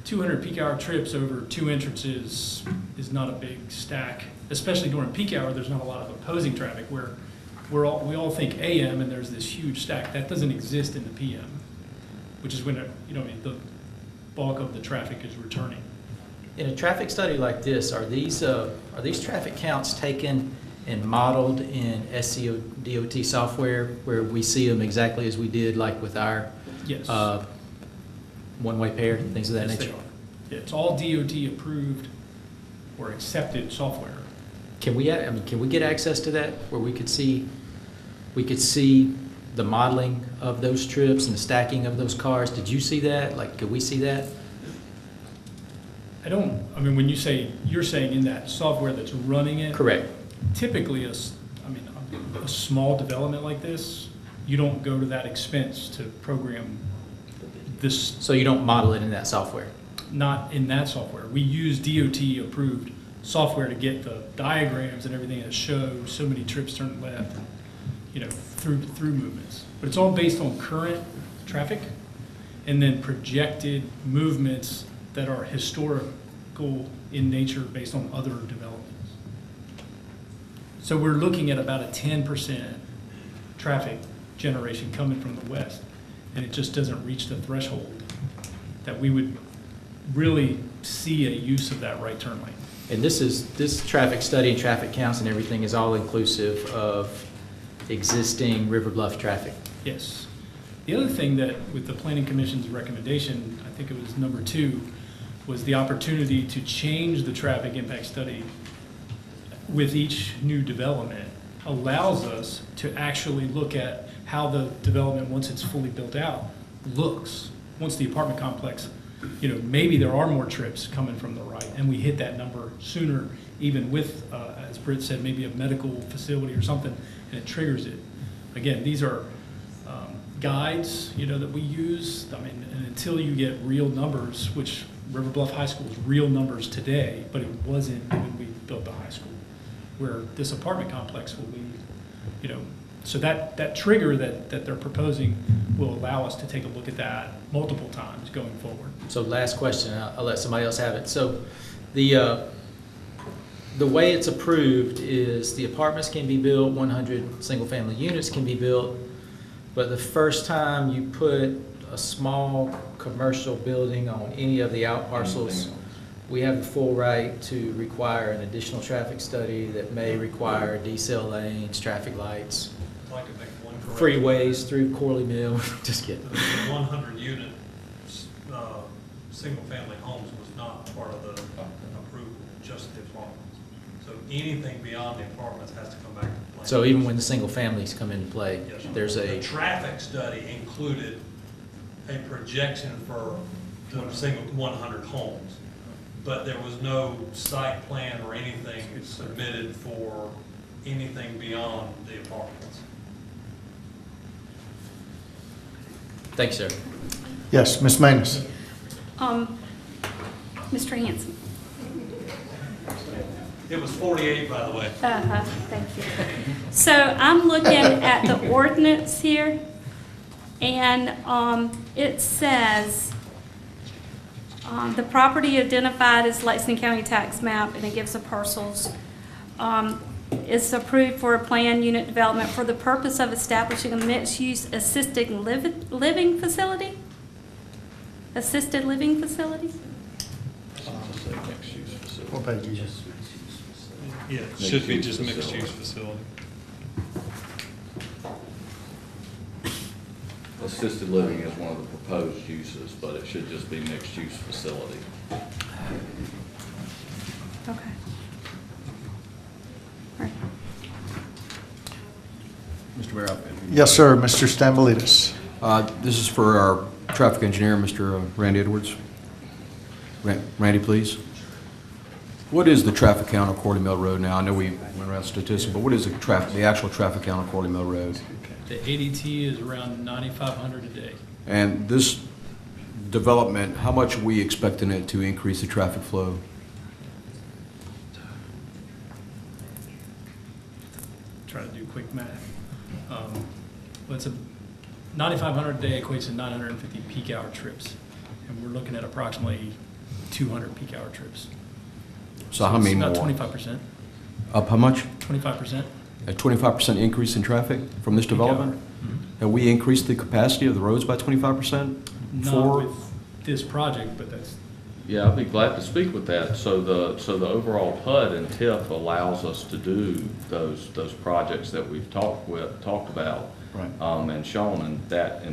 200 peak hour trips over two entrances is not a big stack, especially during peak hour. There's not a lot of opposing traffic where we all think AM and there's this huge stack. That doesn't exist in the PM, which is when, the bulk of the traffic is returning. In a traffic study like this, are these traffic counts taken and modeled in SCO DOT software where we see them exactly as we did like with our Yes. one-way pair, things of that Yes, they nature? are. Yeah, it's all DOT approved or accepted software. Can we get access to that where we could see the modeling of those trips and the stacking of those cars? Did you see that? Like, could we see that? When you're saying in that software that's running it. Correct. Typically, a small development like this, you don't go to that expense to program this, So you don't model it in that software? not in that software. We use DOT approved software to get the diagrams and everything that show so many trips turn left, through movements. But it's all based on current traffic and then projected movements that are historical in nature based on other developments. So we're looking at about a 10% traffic generation coming from the west, and it just doesn't reach the threshold that we would really see a use of that right turn lane. And this traffic study and traffic counts and everything is all inclusive of existing River Bluff traffic? Yes. The other thing that, with the Planning Commission's recommendation, I think it was number 2, was the opportunity to change the traffic impact study with each new development allows us to actually look at how the development, once it's fully built out, looks. Once the apartment complex, maybe there are more trips coming from the right, and we hit that number sooner, even with, as Britt said, maybe a medical facility or something, and it triggers it. Again, these are guides, that we use. And until you get real numbers, which River Bluff High School is real numbers today, but it wasn't when we built the high school, where this apartment complex will be, so that trigger that they're proposing will allow us to take a look at that multiple times going forward. So last question, I'll let somebody else have it. So the way it's approved is the apartments can be built, 100 single-family units can be built, but the first time you put a small commercial building on any of the out parcels, we have the full right to require an additional traffic study that may require decel lanes, traffic lights, I'd like to make one correction. freeways through Corley Mill. Just kidding. The 100-unit, single-family homes was not part of the approval, just the apartments. So anything beyond the apartments has to come back to the plan. So even when the single families come into play, Yes, sir. there's The a, traffic study included a projection for the single 100 homes, but there was no site plan or anything submitted for anything beyond the apartments. thanks, sir. Yes, Ms. Manus. Mr. Hanson. It was 48, by the way. Thank you. So I'm looking at the ordinance here, and it says The property identified is Lexington County tax map, and it gives the parcels. It's approved for a planned unit development for the purpose of establishing a mixed-use assisted living facility? Assisted living facility? What page are you on? Yeah, it should be just mixed-use facility. Assisted living is one of the proposed uses, but it should just be mixed-use facility. Okay. All right. Mr. Mayor. Yes, sir, Mr. Stambolitis. This is for our traffic engineer, Mr. Randy Edwards. Randy, please. What is the traffic count on Corley Mill Road now? I know we went around statistics, but what is the actual traffic count on Corley Mill Road? The ADT is around 9,500 a day. And this development, how much are we expecting it to increase the traffic flow? Try to do quick math. Well, it's a 9,500 a day equates to 950 peak hour trips. And we're looking at approximately 200 peak hour trips. So how many more? About 25%. Up how much? 25%. A 25% increase in traffic from this development? Mm-hmm. Have we increased the capacity of the roads by 25%? Not with this project, but that's. Yeah, I'd be glad to speak with that. So the overall PUD and TIF allows us to do those projects that we've talked about, right. And shown, and that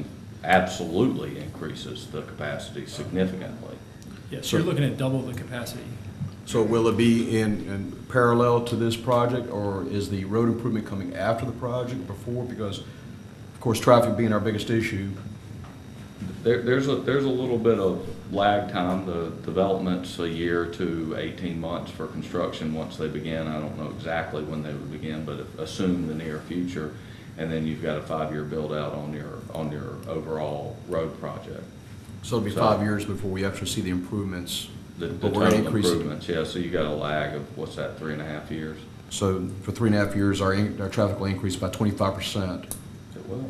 absolutely increases the capacity significantly. Yes, you're looking at double the capacity. So will it be in parallel to this project, or is the road improvement coming after the project, before? Because, of course, traffic being our biggest issue. There's a little bit of lag time. The development's a year to 18 months for construction once they begin. I don't know exactly when they would begin, but assume the near future. And then you've got a 5-year build out on your overall road project. So it'll be 5 years before we actually see the improvements. The total improvements, yeah. So you got a lag of, what's that, 3.5 years? So for 3.5 years, our traffic will increase by 25%. It will.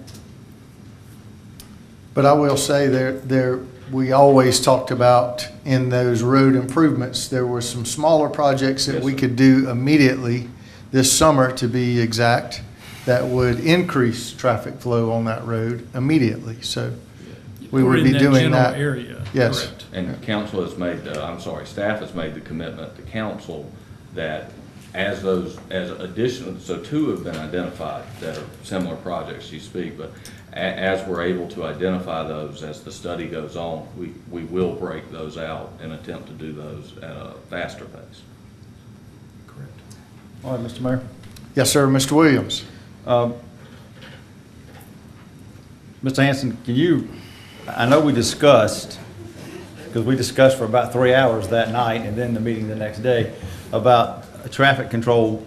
But I will say we always talked about in those road improvements, there were some smaller projects that we could do immediately this summer, to be exact, that would increase traffic flow on that road immediately. So we would be doing that. Area. Yes. Correct. And council has made, staff has made the commitment to council that as additional, so 2 have been identified that are similar projects you speak, but as we're able to identify those as the study goes on, we will break those out and attempt to do those at a faster pace. Correct. All right, Mr. Mayor. Yes, sir, Mr. Williams. Mr. Hanson, I know we discussed, because we discussed for about 3 hours that night and then the meeting the next day, about traffic control.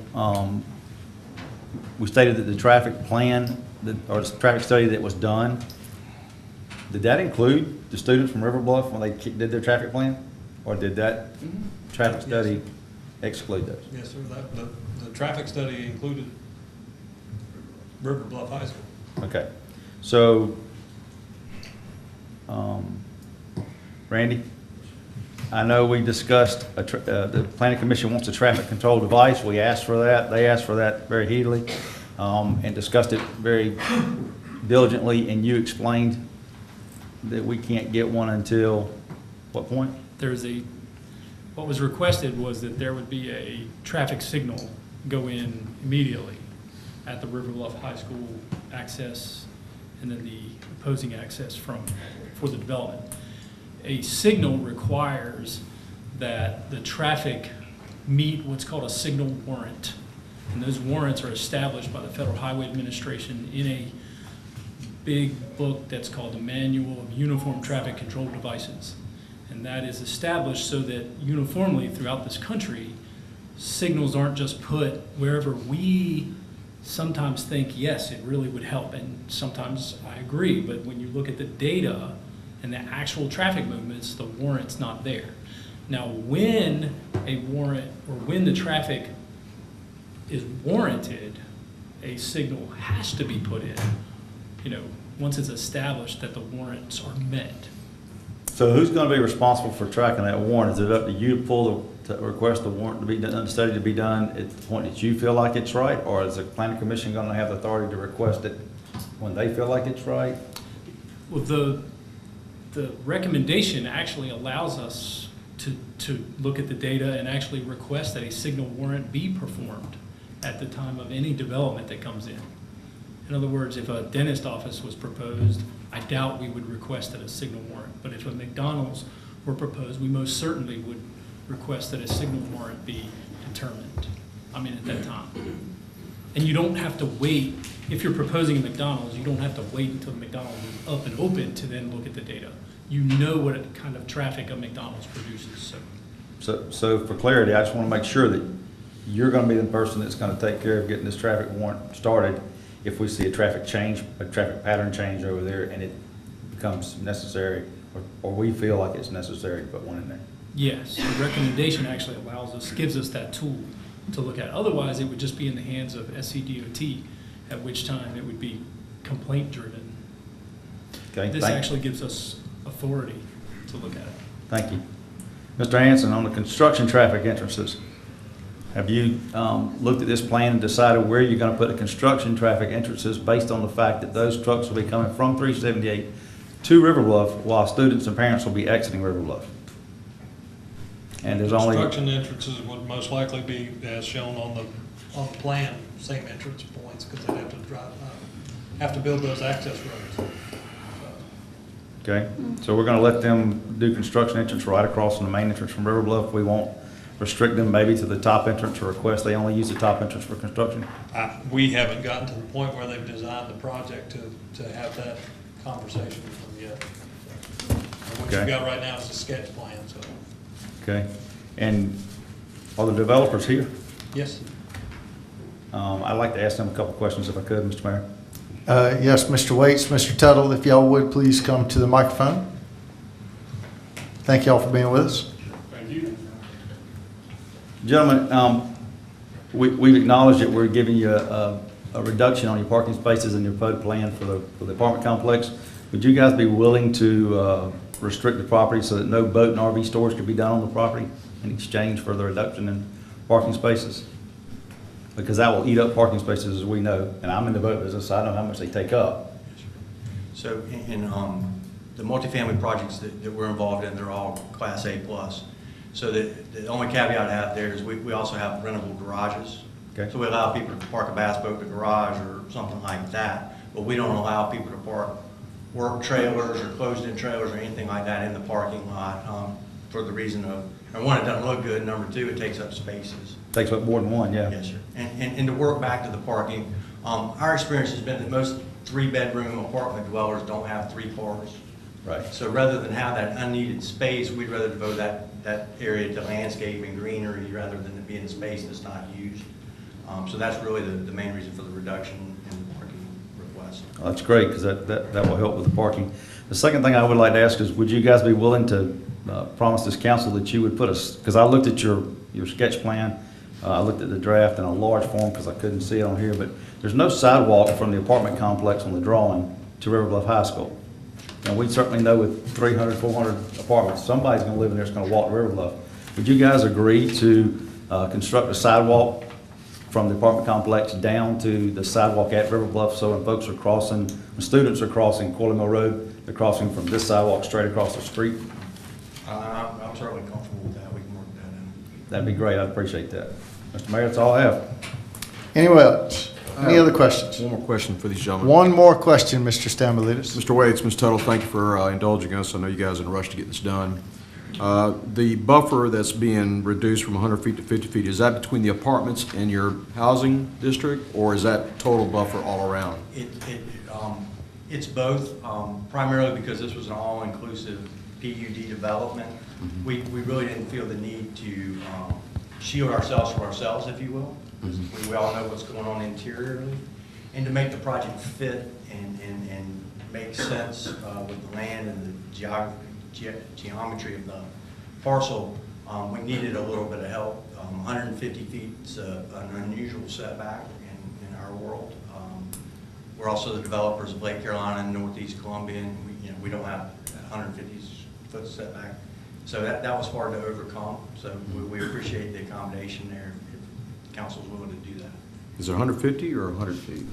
We stated that the traffic plan, or the traffic study that was done, did that include the students from River Bluff when they did their traffic plan? Or did that traffic study exclude those? Yes, sir. The traffic study included River Bluff High School. Okay. So, Randy, I know we discussed, the planning commission wants a traffic control device. We asked for that. They asked for that very heatedly, and discussed it very diligently, and you explained that we can't get one until what point? What was requested was that there would be a traffic signal go in immediately at the River Bluff High School access, and then the opposing access for the development. A signal requires that the traffic meet what's called a signal warrant. And those warrants are established by the Federal Highway Administration in a big book that's called the Manual of Uniform Traffic Control Devices. And that is established so that uniformly throughout this country, signals aren't just put wherever we sometimes think, yes, it really would help. And sometimes I agree, but when you look at the data and the actual traffic movements, the warrant's not there. Now, when a warrant, or when the traffic is warranted, a signal has to be put in, once it's established that the warrants are met. So who's going to be responsible for tracking that warrant? Is it up to you to request the warrant to be done, the study to be done at the point that you feel like it's right? Or is the planning commission going to have the authority to request it when they feel like it's right? Well, the recommendation actually allows us to look at the data and actually request that a signal warrant be performed at the time of any development that comes in. In other words, if a dentist office was proposed, I doubt we would request that a signal warrant. But if a McDonald's were proposed, we most certainly would request that a signal warrant be determined, at that time. And you don't have to wait, if you're proposing a McDonald's, you don't have to wait until the McDonald's is up and open to then look at the data. You know what kind of traffic a McDonald's produces, So for clarity, I just want to make sure that you're going to be the person that's going to take care of getting this traffic warrant started if we see a traffic pattern change over there and it becomes necessary, or we feel like it's necessary to put one in there. Yes, the recommendation actually gives us that tool to look at. Otherwise, it would just be in the hands of SCDOT, at which time it would be complaint driven. Okay. This actually gives us authority to look at it. Thank you. Mr. Hanson, on the construction traffic entrances, have you looked at this plan and decided where you're going to put the construction traffic entrances based on the fact that those trucks will be coming from 378 to River Bluff while students and parents will be exiting River Bluff? And there's only... Construction entrances would most likely be, as shown on the plan, same entrance points, because they'd have to have to build those access roads. Okay, so we're going to let them do construction entrance right across from the main entrance from River Bluff. We won't restrict them maybe to the top entrance or request they only use the top entrance for construction? We haven't gotten to the point where they've designed the project to have that conversation with them yet. What Okay. you've got right now is a sketch plan, so. Okay, and are the developers here? Yes. I'd like to ask them a couple questions if I could, Mr. Mayor. Yes, Mr. Waits, Mr. Tuttle, if y'all would please come to the microphone. Thank y'all for being with us. Thank you. Gentlemen, we've acknowledged that we're giving you a reduction on your parking spaces in your PUD plan for the apartment complex. Would you guys be willing to restrict the property so that no boat and RV storage could be done on the property in exchange for the reduction in parking spaces? Because that will eat up parking spaces, as we know, and I'm in the boat business, so I know how much they take up. So in the multifamily projects that we're involved in, they're all Class A plus. So the only caveat I have there is we also have rentable garages. Okay. So we allow people to park a bass boat in the garage or something like that, but we don't allow people to park work trailers or closed-in trailers or anything like that in the parking lot for the reason of, number one, it doesn't look good, number two, it takes up spaces. Takes up more than one, yeah. Yes, sir. And to work back to the parking, our experience has been that most three-bedroom apartment dwellers don't have three cars. Right. So rather than have that unneeded space, we'd rather devote that area to landscape and greenery rather than it being a space that's not used. So that's really the main reason for the reduction in the parking request. Well, that's great, because that will help with the parking. The second thing I would like to ask is, would you guys be willing to promise this council that you would put us, because I looked at your sketch plan, I looked at the draft in a large form because I couldn't see it on here, but there's no sidewalk from the apartment complex on the drawing to River Bluff High School. And we certainly know with 300, 400 apartments, somebody's going to live in there that's going to walk to River Bluff. Would you guys agree to construct a sidewalk from the apartment complex down to the sidewalk at River Bluff, so when folks are crossing, when students are crossing Coyle Mill Road, they're crossing from this sidewalk straight across the street? I'm certainly comfortable with that. We can work that in. That'd be great. I'd appreciate that. Mr. Mayor, that's all I have. Anyone else? Any other questions? One more question for these gentlemen. One more question, Mr. Stambolitis. Mr. Waits, Ms. Tuttle, thank you for indulging us. I know you guys are in a rush to get this done. The buffer that's being reduced from 100 feet to 50 feet, is that between the apartments and your housing district, or is that total buffer all around? It's both, primarily because this was an all-inclusive PUD development. We really didn't feel the need to shield ourselves from ourselves, if you will. We all know what's going on interiorly. And to make the project fit and make sense with the land and the geometry of the parcel, we needed a little bit of help. 150 feet is an unusual setback in our world. We're also the developers of Lake Carolina and Northeast Columbia, and we don't have 150 foot setback. So that was hard to overcome, so we appreciate the accommodation there, if council's willing to do that. Is it 150 or 100 feet?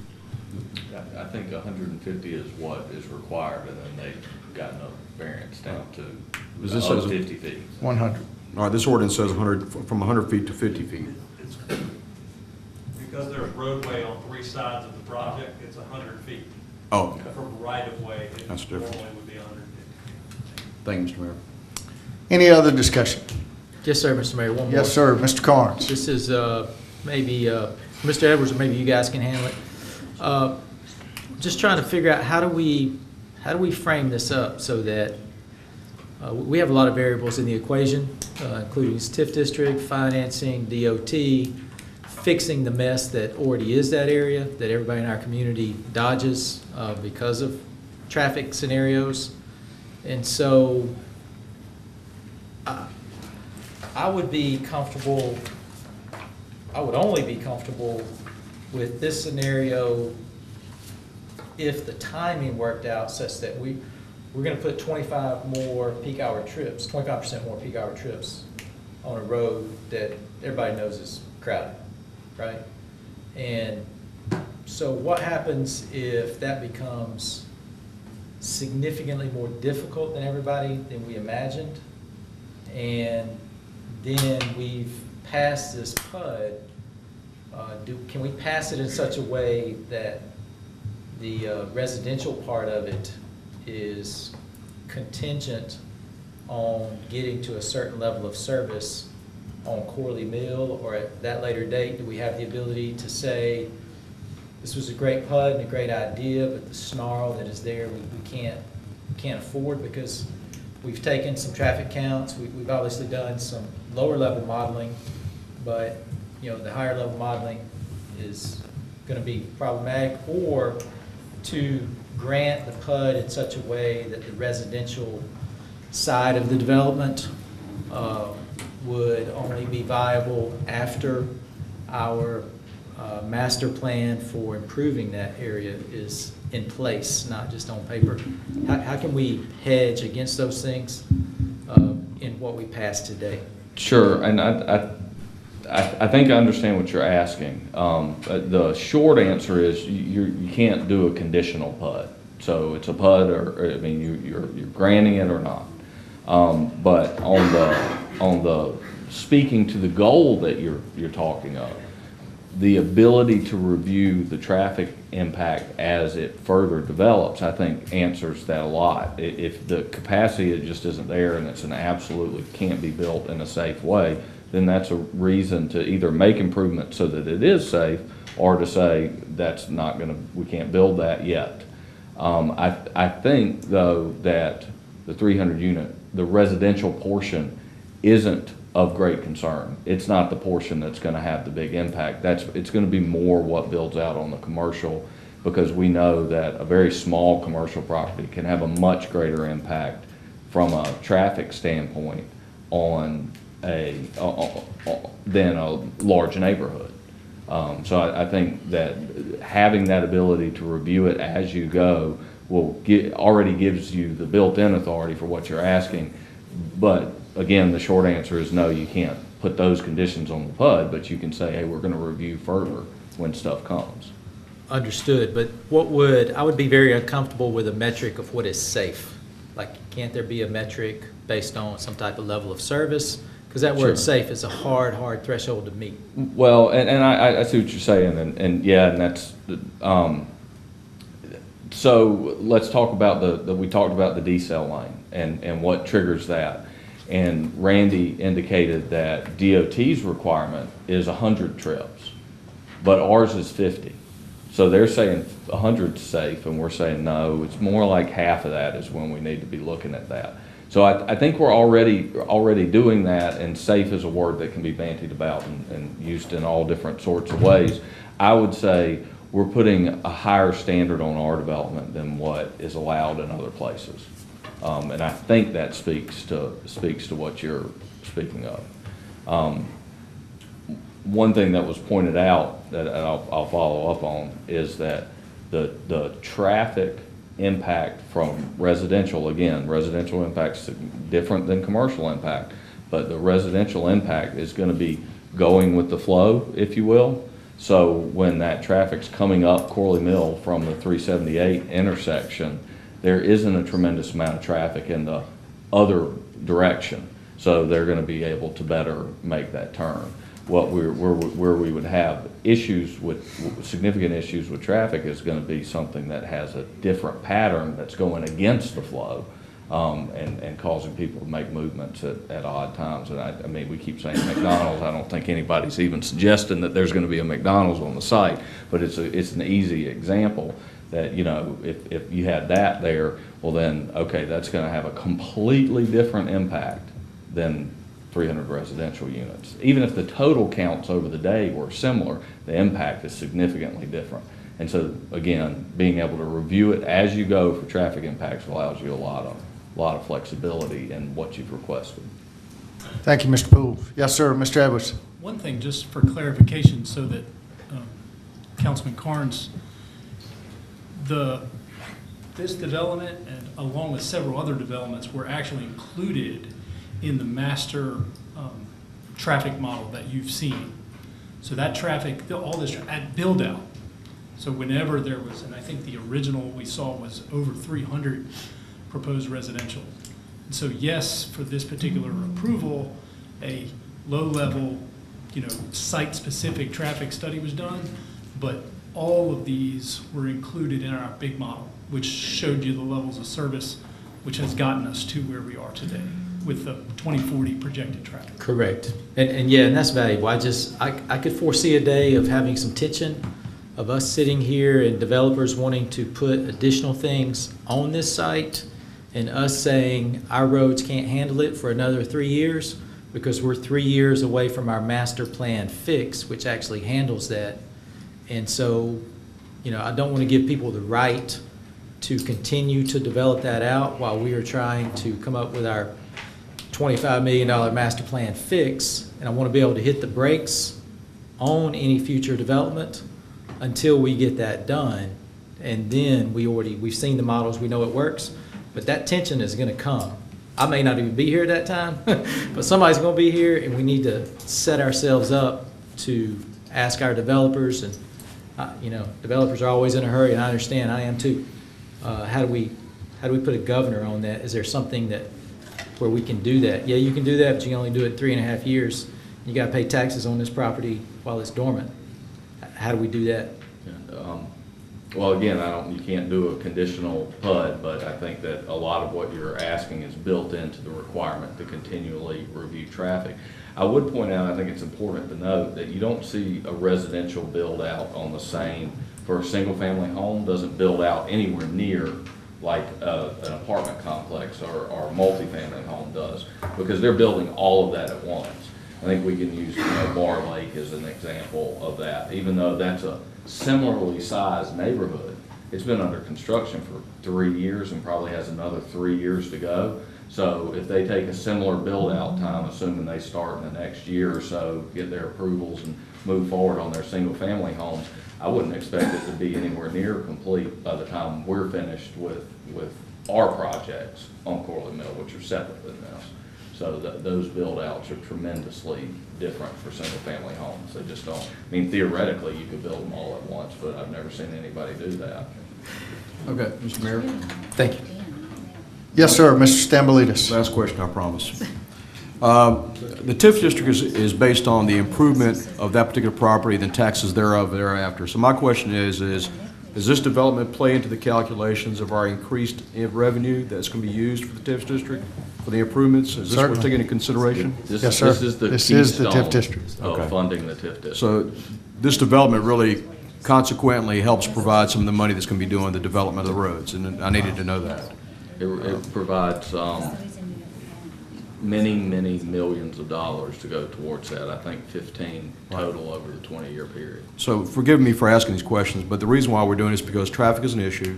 I think 150 is what is required, and then they've gotten a variance down to This says 50 feet. 100. All right, this ordinance says 100, from 100 feet to 50 feet. It's, because there's roadway on 3 sides of the project, it's 100 feet. Oh, okay. From right of way, it That's different. normally would be 150. Thank you, Mr. Mayor. Any other discussion? Yes, sir, Mr. Mayor, one more. Yes, sir. Mr. Carnes. This is maybe, Mr. Edwards, or maybe you guys can handle it. Just trying to figure out how do we frame this up so that we have a lot of variables in the equation, including TIF district, financing, DOT, fixing the mess that already is that area, that everybody in our community dodges because of traffic scenarios. And so I would be comfortable, I would only be comfortable with this scenario if the timing worked out such that we're going to put 25 more peak hour trips, 25% more peak hour trips on a road that everybody knows is crowded, right? And so what happens if that becomes significantly more difficult than we imagined? And then we've passed this PUD. Can we pass it in such a way that the residential part of it is contingent on getting to a certain level of service on Corley Mill, or at that later date, do we have the ability to say, this was a great PUD and a great idea, but the snarl that is there, we can't afford, because we've taken some traffic counts, we've obviously done some lower level modeling, but the higher level modeling is going to be problematic, or to grant the PUD in such a way that the residential side of the development would only be viable after our master plan for improving that area is in place, not just on paper. How can we hedge against those things in what we passed today? Sure, and I think I understand what you're asking. The short answer is you can't do a conditional PUD. So it's a PUD, or I mean you're granting it or not. But on the speaking to the goal that you're talking of, the ability to review the traffic impact as it further develops, I think answers that a lot. If the capacity just isn't there and it's an absolutely can't be built in a safe way, then that's a reason to either make improvements so that it is safe, or to say that's not we can't build that yet. I think though that the 300 unit, the residential portion isn't of great concern. It's not the portion that's going to have the big impact. It's going to be more what builds out on the commercial, because we know that a very small commercial property can have a much greater impact from a traffic standpoint on than a large neighborhood. So I think that having that ability to review it as you go already gives you the built-in authority for what you're asking. But again, the short answer is no, you can't put those conditions on the PUD, but you can say, hey, we're going to review further when stuff comes. Understood, but I would be very uncomfortable with a metric of what is safe. Like, can't there be a metric based on some type of level of service? Because that word safe is a hard threshold to meet. Well, and I see what you're saying, and yeah, and that's, so let's talk about we talked about the decel lane and what triggers that. And Randy indicated that DOT's requirement is 100 trips, but ours is 50. So they're saying 100's safe, and we're saying no, it's more like half of that is when we need to be looking at that. So I think we're already doing that, and safe is a word that can be bantied about and used in all different sorts of ways. I would say we're putting a higher standard on our development than what is allowed in other places. And I think that speaks to what you're speaking of. One thing that was pointed out that I'll follow up on is that the traffic impact from residential. Again, residential impact's different than commercial impact, but the residential impact is going to be going with the flow, if you will. So when that traffic's coming up Corley Mill from the 378 intersection, there isn't a tremendous amount of traffic in the other direction. So they're going to be able to better make that turn. Where we would have issues with, significant issues with traffic is going to be something that has a different pattern that's going against the flow, and causing people to make movements at odd times. And I mean, we keep saying McDonald's. I don't think anybody's even suggesting that there's going to be a McDonald's on the site, but it's an easy example that, you know, if you had that there, well then, okay, that's going to have a completely different impact than 300 residential units. Even if the total counts over the day were similar, the impact is significantly different. And so, again, being able to review it as you go for traffic impacts allows you a lot of flexibility in what you've requested. Thank you, Mr. Poole. Yes, sir, Mr. Edwards. One thing, just for clarification, so that Councilman Carnes, this development, and along with several other developments, were actually included in the master traffic model that you've seen. So that traffic, all this at build out. So whenever there was, and I think the original we saw was over 300 proposed residential. And so yes, for this particular approval, a low-level, site-specific traffic study was done, but all of these were included in our big model, which showed you the levels of service, which has gotten us to where we are today with the 2040 projected traffic. Correct. And yeah, and that's valuable. I could foresee a day of having some tension, of us sitting here and developers wanting to put additional things on this site, and us saying our roads can't handle it for another 3 years because we're 3 years away from our master plan fix, which actually handles that. And so, I don't want to give people the right to continue to develop that out while we are trying to come up with our $25 million master plan fix. And I want to be able to hit the brakes on any future development until we get that done. And then we've seen the models, we know it works, but that tension is going to come. I may not even be here at that time, but somebody's going to be here, and we need to set ourselves up to ask our developers, and developers are always in a hurry, and I understand, I am too. How do we put a governor on that? Is there something where we can do that? Yeah, you can do that, but you can only do it 3.5 years. You got to pay taxes on this property while it's dormant. How do we do that? Well, again, you can't do a conditional PUD, but I think that a lot of what you're asking is built into the requirement to continually review traffic. I would point out, I think it's important to note that you don't see a residential build out on the same, for a single family home doesn't build out anywhere near like an apartment complex or a multifamily home does, because they're building all of that at once. I think we can use Bar Lake as an example of that. Even though that's a similarly sized neighborhood, it's been under construction for 3 years and probably has another 3 years to go. So if they take a similar build out time, assuming they start in the next year or so, get their approvals and move forward on their single family homes, I wouldn't expect it to be anywhere near complete by the time we're finished with our projects on Corley Mill, which are separate than this. So those build outs are tremendously different for single family homes. They just don't, theoretically you could build them all at once, but I've never seen anybody do that. Okay, Mr. Mayor. Thank you. Yes, sir, Mr. Stambolitis. Last question, I promise. The TIF district is based on the improvement of that particular property, then taxes thereafter. So my question is does this development play into the calculations of our increased revenue that's going to be used for the TIF district for the improvements? Is this what's taken into consideration? Yes, sir. This is the TIF district. Of funding the TIF district. So this development really consequently helps provide some of the money that's going to be doing the development of the roads, and I needed to know that. It provides many millions of dollars to go towards that. I think 15 total over the 20-year period. So forgive me for asking these questions, but the reason why we're doing this is because traffic is an issue,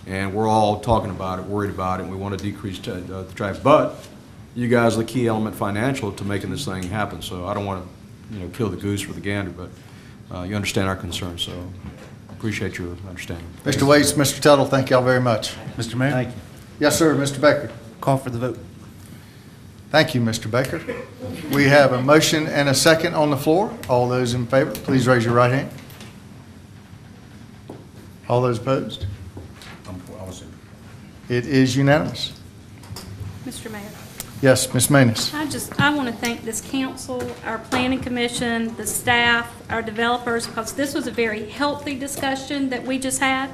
and we're all talking about it, worried about it, and we want to decrease the traffic. But you guys are the key element financial to making this thing happen. So I don't want to kill the goose for the gander, but you understand our concerns. So Appreciate your understanding. Mr. Waits, Mr. Tuttle, thank y'all very much. Mr. Mayor? Thank you. Yes, sir, Mr. Baker. Call for the vote. Thank you, Mr. Baker. We have a motion and a second on the floor. All those in favor, please raise your right hand. All those opposed? It is unanimous. Mr. Mayor. Yes, Ms. Manus. I want to thank this council, our planning commission, the staff, our developers, because this was a very healthy discussion that we just had.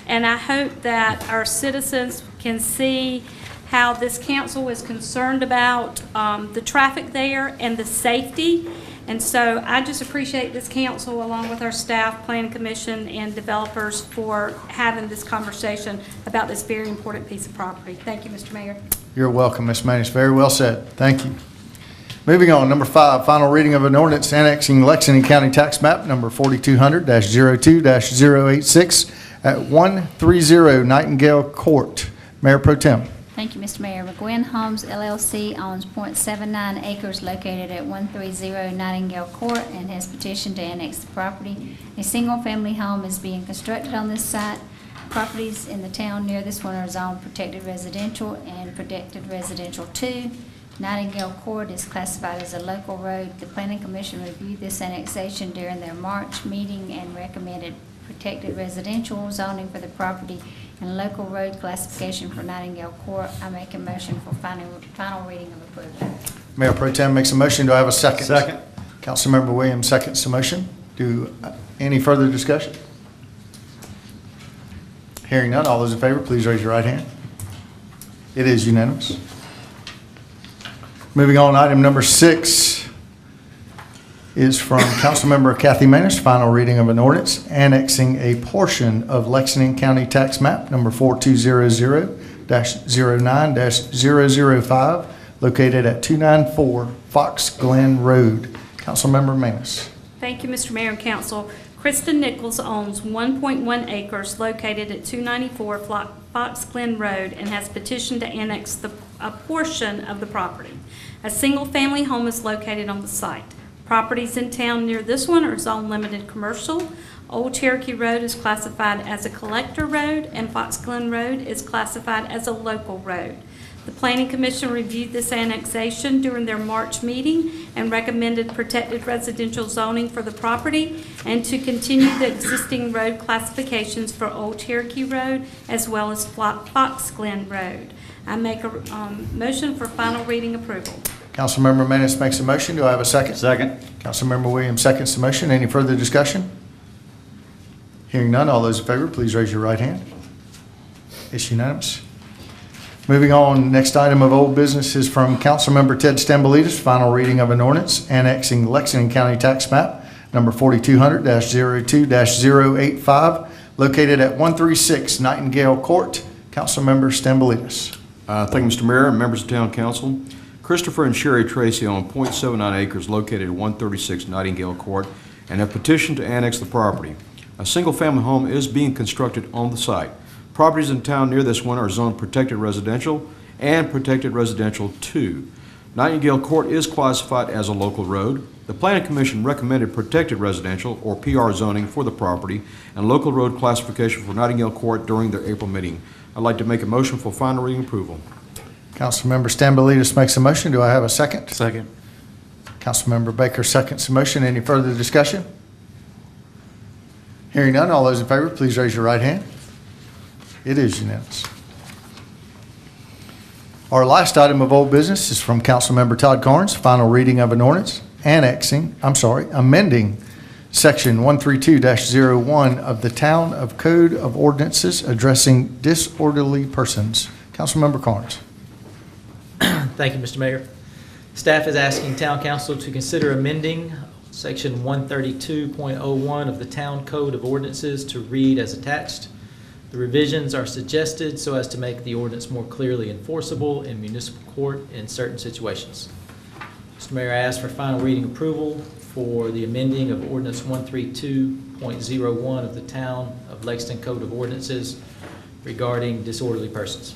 And I hope that our citizens can see how this council is concerned about the traffic there and the safety. And so I just appreciate this council, along with our staff, planning commission, and developers for having this conversation about this very important piece of property. Thank you, Mr. Mayor. You're welcome, Ms. Manus. Very well said. Thank you. Moving on, number 5, final reading of an ordinance annexing Lexington County Tax Map number 4200-02-086 at 130 Nightingale Court. Mayor Pro Tem. Thank you, Mr. Mayor. McGuinn Homes LLC owns .79 acres located at 130 Nightingale Court and has petitioned to annex the property. A single-family home is being constructed on this site. Properties in the town near this one are zoned protected residential and protected residential 2. Nightingale Court is classified as a local road. The Planning Commission reviewed this annexation during their March meeting and recommended protected residential zoning for the property and local road classification for Nightingale Court. I make a motion for final reading of approval. Mayor Pro Tem makes a motion. Do I have a second? Second. Councilmember Williams seconds the motion. Any further discussion? Hearing none, all those in favor, please raise your right hand. It is unanimous. Moving on, item number 6 is from Councilmember Kathy Manus, final reading of an ordinance annexing a portion of Lexington County Tax Map number 4200-09-005 located at 294 Fox Glen Road. Councilmember Manus. Thank you, Mr. Mayor and Council. Kristen Nichols owns 1.1 acres located at 294 Fox Glen Road and has petitioned to annex a portion of the property. A single-family home is located on the site. Properties in town near this one are zone limited commercial. Old Cherokee Road is classified as a collector road, and Fox Glen Road is classified as a local road. The Planning Commission reviewed this annexation during their March meeting and recommended protected residential zoning for the property and to continue the existing road classifications for Old Cherokee Road as well as Fox Glen Road. I make a motion for final reading approval. Councilmember Manus makes a motion. Do I have a second? Second. Councilmember Williams seconds the motion. Any further discussion? Hearing none, all those in favor, please raise your right hand. It's unanimous. Moving on, next item of old business is from Councilmember Ted Stambolitis, final reading of an ordinance annexing Lexington County Tax Map number 4200-02-085 located at 136 Nightingale Court. Councilmember Stambolitis. Thank you, Mr. Mayor and members of Town Council. Christopher and Sherry Tracy own .79 acres located at 136 Nightingale Court and have petitioned to annex the property. A single-family home is being constructed on the site. Properties in town near this one are zoned protected residential and protected residential 2. Nightingale Court is classified as a local road. The Planning Commission recommended protected residential or PR zoning for the property and local road classification for Nightingale Court during their April meeting. I'd like to make a motion for final reading approval. Councilmember Stambolitis makes a motion. Do I have a second? Second. Councilmember Baker seconds the motion. Any further discussion? Hearing none, all those in favor, please raise your right hand. It is unanimous. Our last item of old business is from Councilmember Todd Carnes, final reading of an ordinance amending Section 132-01 of the Town of Code of Ordinances addressing disorderly persons. Councilmember Carnes. Thank you, Mr. Mayor. Staff is asking Town Council to consider amending Section 132.01 of the Town Code of Ordinances to read as attached. The revisions are suggested so as to make the ordinance more clearly enforceable in municipal court in certain situations. Mr. Mayor, I ask for final reading approval for the amending of Ordinance 132.01 of the Town of Lexington Code of Ordinances regarding disorderly persons.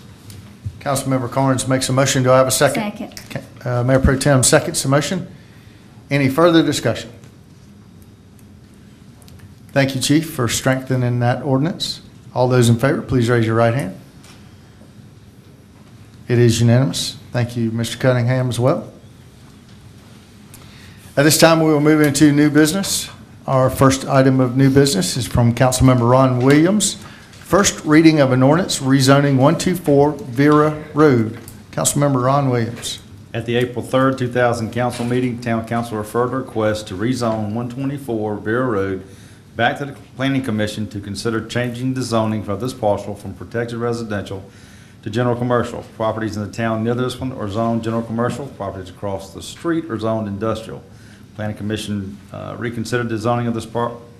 Councilmember Carnes makes a motion. Do I have a second? Second. Okay. Mayor Pro Tem seconds the motion. Any further discussion? Thank you, Chief, for strengthening that ordinance. All those in favor, please raise your right hand. It is unanimous. Thank you, Mr. Cunningham, as well. At this time, we will move into new business. Our first item of new business is from Councilmember Ron Williams. First reading of an ordinance rezoning 124 Vera Road. Councilmember Ron Williams. At the April 3rd, 2000 council meeting, Town Council referred a request to rezone 124 Vera Road back to the Planning Commission to consider changing the zoning for this parcel from protected residential to general commercial. Properties in the town near this one are zoned general commercial. Properties across the street are zoned industrial. Planning Commission reconsidered the zoning of this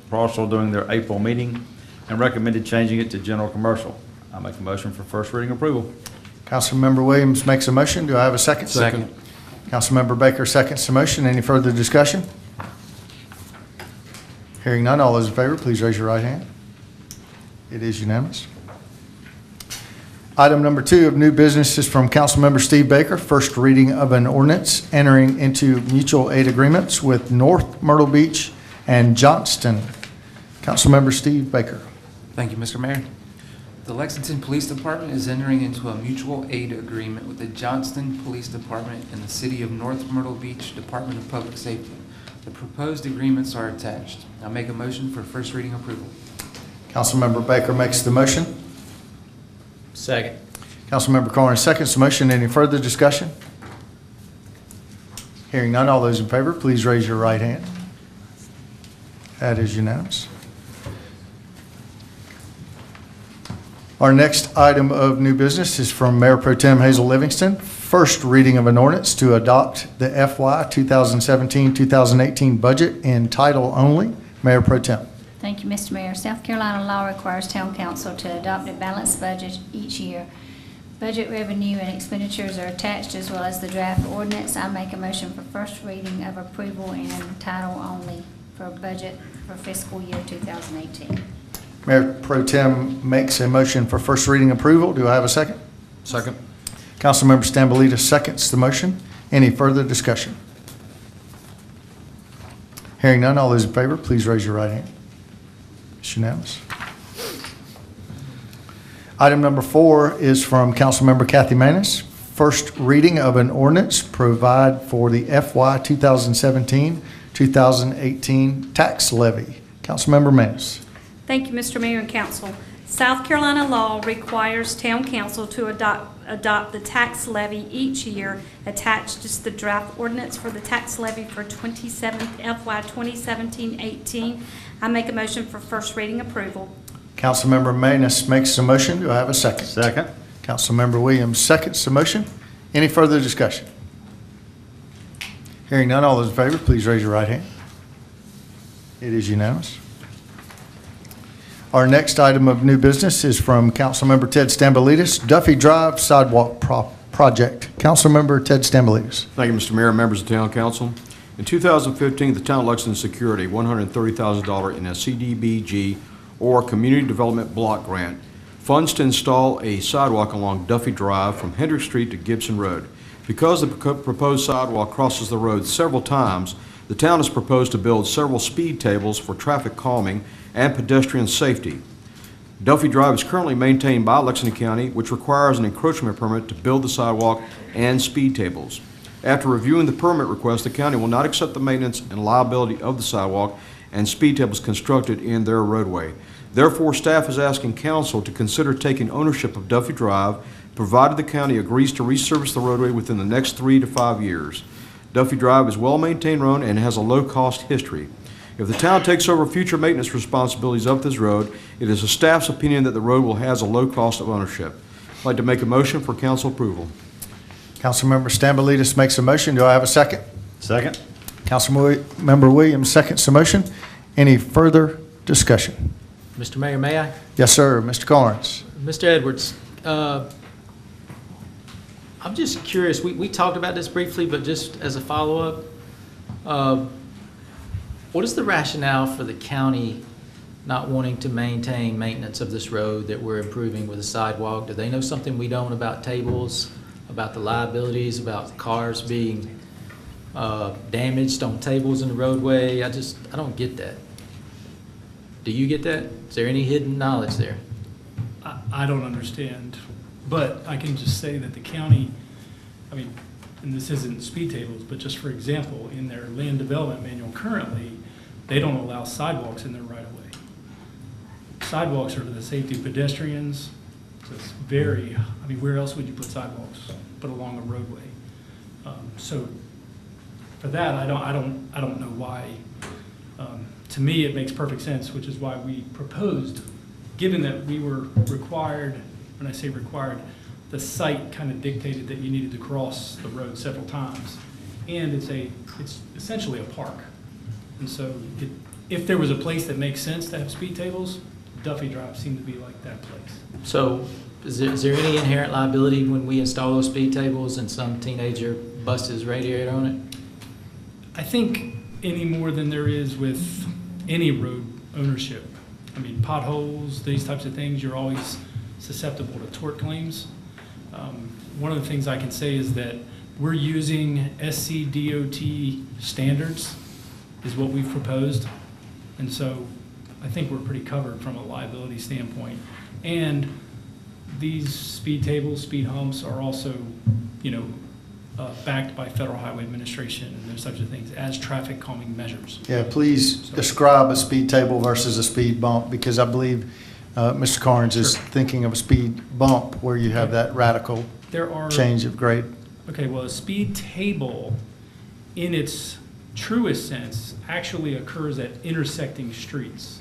parcel during their April meeting and recommended changing it to general commercial. I make a motion for first reading approval. Councilmember Williams makes a motion. Do I have a second? Second. Councilmember Baker seconds the motion. Any further discussion? Hearing none, all those in favor, please raise your right hand. It is unanimous. Item number 2 of new business is from Councilmember Steve Baker. First reading of an ordinance entering into mutual aid agreements with North Myrtle Beach and Johnston. Councilmember Steve Baker. Thank you, Mr. Mayor. The Lexington Police Department is entering into a mutual aid agreement with the Johnston Police Department and the City of North Myrtle Beach Department of Public Safety. The proposed agreements are attached. I'll make a motion for first reading approval. Councilmember Baker makes the motion. Second. Councilmember Corner seconds the motion. Any further discussion? Hearing none, all those in favor, please raise your right hand. That is unanimous. Our next item of new business is from Mayor Pro Tem Hazel Livingston. First reading of an ordinance to adopt the FY 2017-2018 budget in title only. Mayor Pro Tem. Thank you, Mr. Mayor. South Carolina law requires town council to adopt a balanced budget each year. Budget revenue and expenditures are attached as well as the draft ordinance. I make a motion for first reading of approval in title only for budget for fiscal year 2018. Mayor Pro Tem makes a motion for first reading approval. Do I have a second? Second. Councilmember Stambolitis seconds the motion. Any further discussion? Hearing none, all those in favor, please raise your right hand. It's unanimous. Item number 4 is from Councilmember Kathy Manis. First reading of an ordinance provide for the FY 2017-2018 tax levy. Councilmember Manis. Thank you, Mr. Mayor and Council. South Carolina law requires town council to adopt the tax levy each year. Attached is the draft ordinance for the tax levy for FY 2017-18. I make a motion for first reading approval. Councilmember Manis makes a motion. Do I have a second? Second. Councilmember Williams seconds the motion. Any further discussion? Hearing none, all those in favor, please raise your right hand. It is unanimous. Our next item of new business is from Councilmember Ted Stambolitis, Duffy Drive Sidewalk Project. Councilmember Ted Stambolitis. Thank you, Mr. Mayor, members of the Town Council. In 2015, the Town of Lexington secured a $130,000 in a CDBG or Community Development Block Grant, funds to install a sidewalk along Duffy Drive from Hendrick Street to Gibson Road. Because the proposed sidewalk crosses the road several times, the town has proposed to build several speed tables for traffic calming and pedestrian safety. Duffy Drive is currently maintained by Lexington County, which requires an encroachment permit to build the sidewalk and speed tables. After reviewing the permit request, the county will not accept the maintenance and liability of the sidewalk and speed tables constructed in their roadway. Therefore, staff is asking council to consider taking ownership of Duffy Drive, provided the county agrees to resurface the roadway within the next 3 to 5 years. Duffy Drive is a well-maintained road and has a low-cost history. If the town takes over future maintenance responsibilities of this road, it is the staff's opinion that the road has a low cost of ownership. I'd like to make a motion for council approval. Councilmember Stambolitis makes a motion. Do I have a second? Second. Councilmember Williams seconds the motion. Any further discussion? Mr. Mayor, may I? Yes, sir. Mr. Carnes. Mr. Edwards, I'm just curious. We talked about this briefly, but just as a follow-up, what is the rationale for the county not wanting to maintain maintenance of this road that we're improving with a sidewalk? Do they know something we don't about tables, about the liabilities, about cars being damaged on tables in the roadway? I don't get that. Do you get that? Is there any hidden knowledge there? I don't understand, but I can just say that the county, I mean, and this isn't speed tables, but just for example, in their land development manual currently, they don't allow sidewalks in their right of way. Sidewalks are to the safety of pedestrians, so it's very, I mean, where else would you put sidewalks but along a roadway? So for that, I don't know why. To me, it makes perfect sense, which is why we proposed, given that we were required, when I say required, the site kind of dictated that you needed to cross the road several times. And it's essentially a park. And so if there was a place that makes sense to have speed tables, Duffy Drive seemed to be like that place. So is there any inherent liability when we install those speed tables and some teenager busts his radiator on it? I think any more than there is with any road ownership. I mean, potholes, these types of things, you're always susceptible to tort claims. One of the things I can say is that we're using SCDOT standards is what we've proposed. And so I think we're pretty covered from a liability standpoint. And these speed tables, speed humps are also, backed by Federal Highway Administration and those types of things as traffic calming measures. Yeah, please describe a speed table versus a speed bump, because I believe Mr. Carnes is thinking of a speed bump where you have that radical change of grade. Okay, well, a speed table in its truest sense actually occurs at intersecting streets.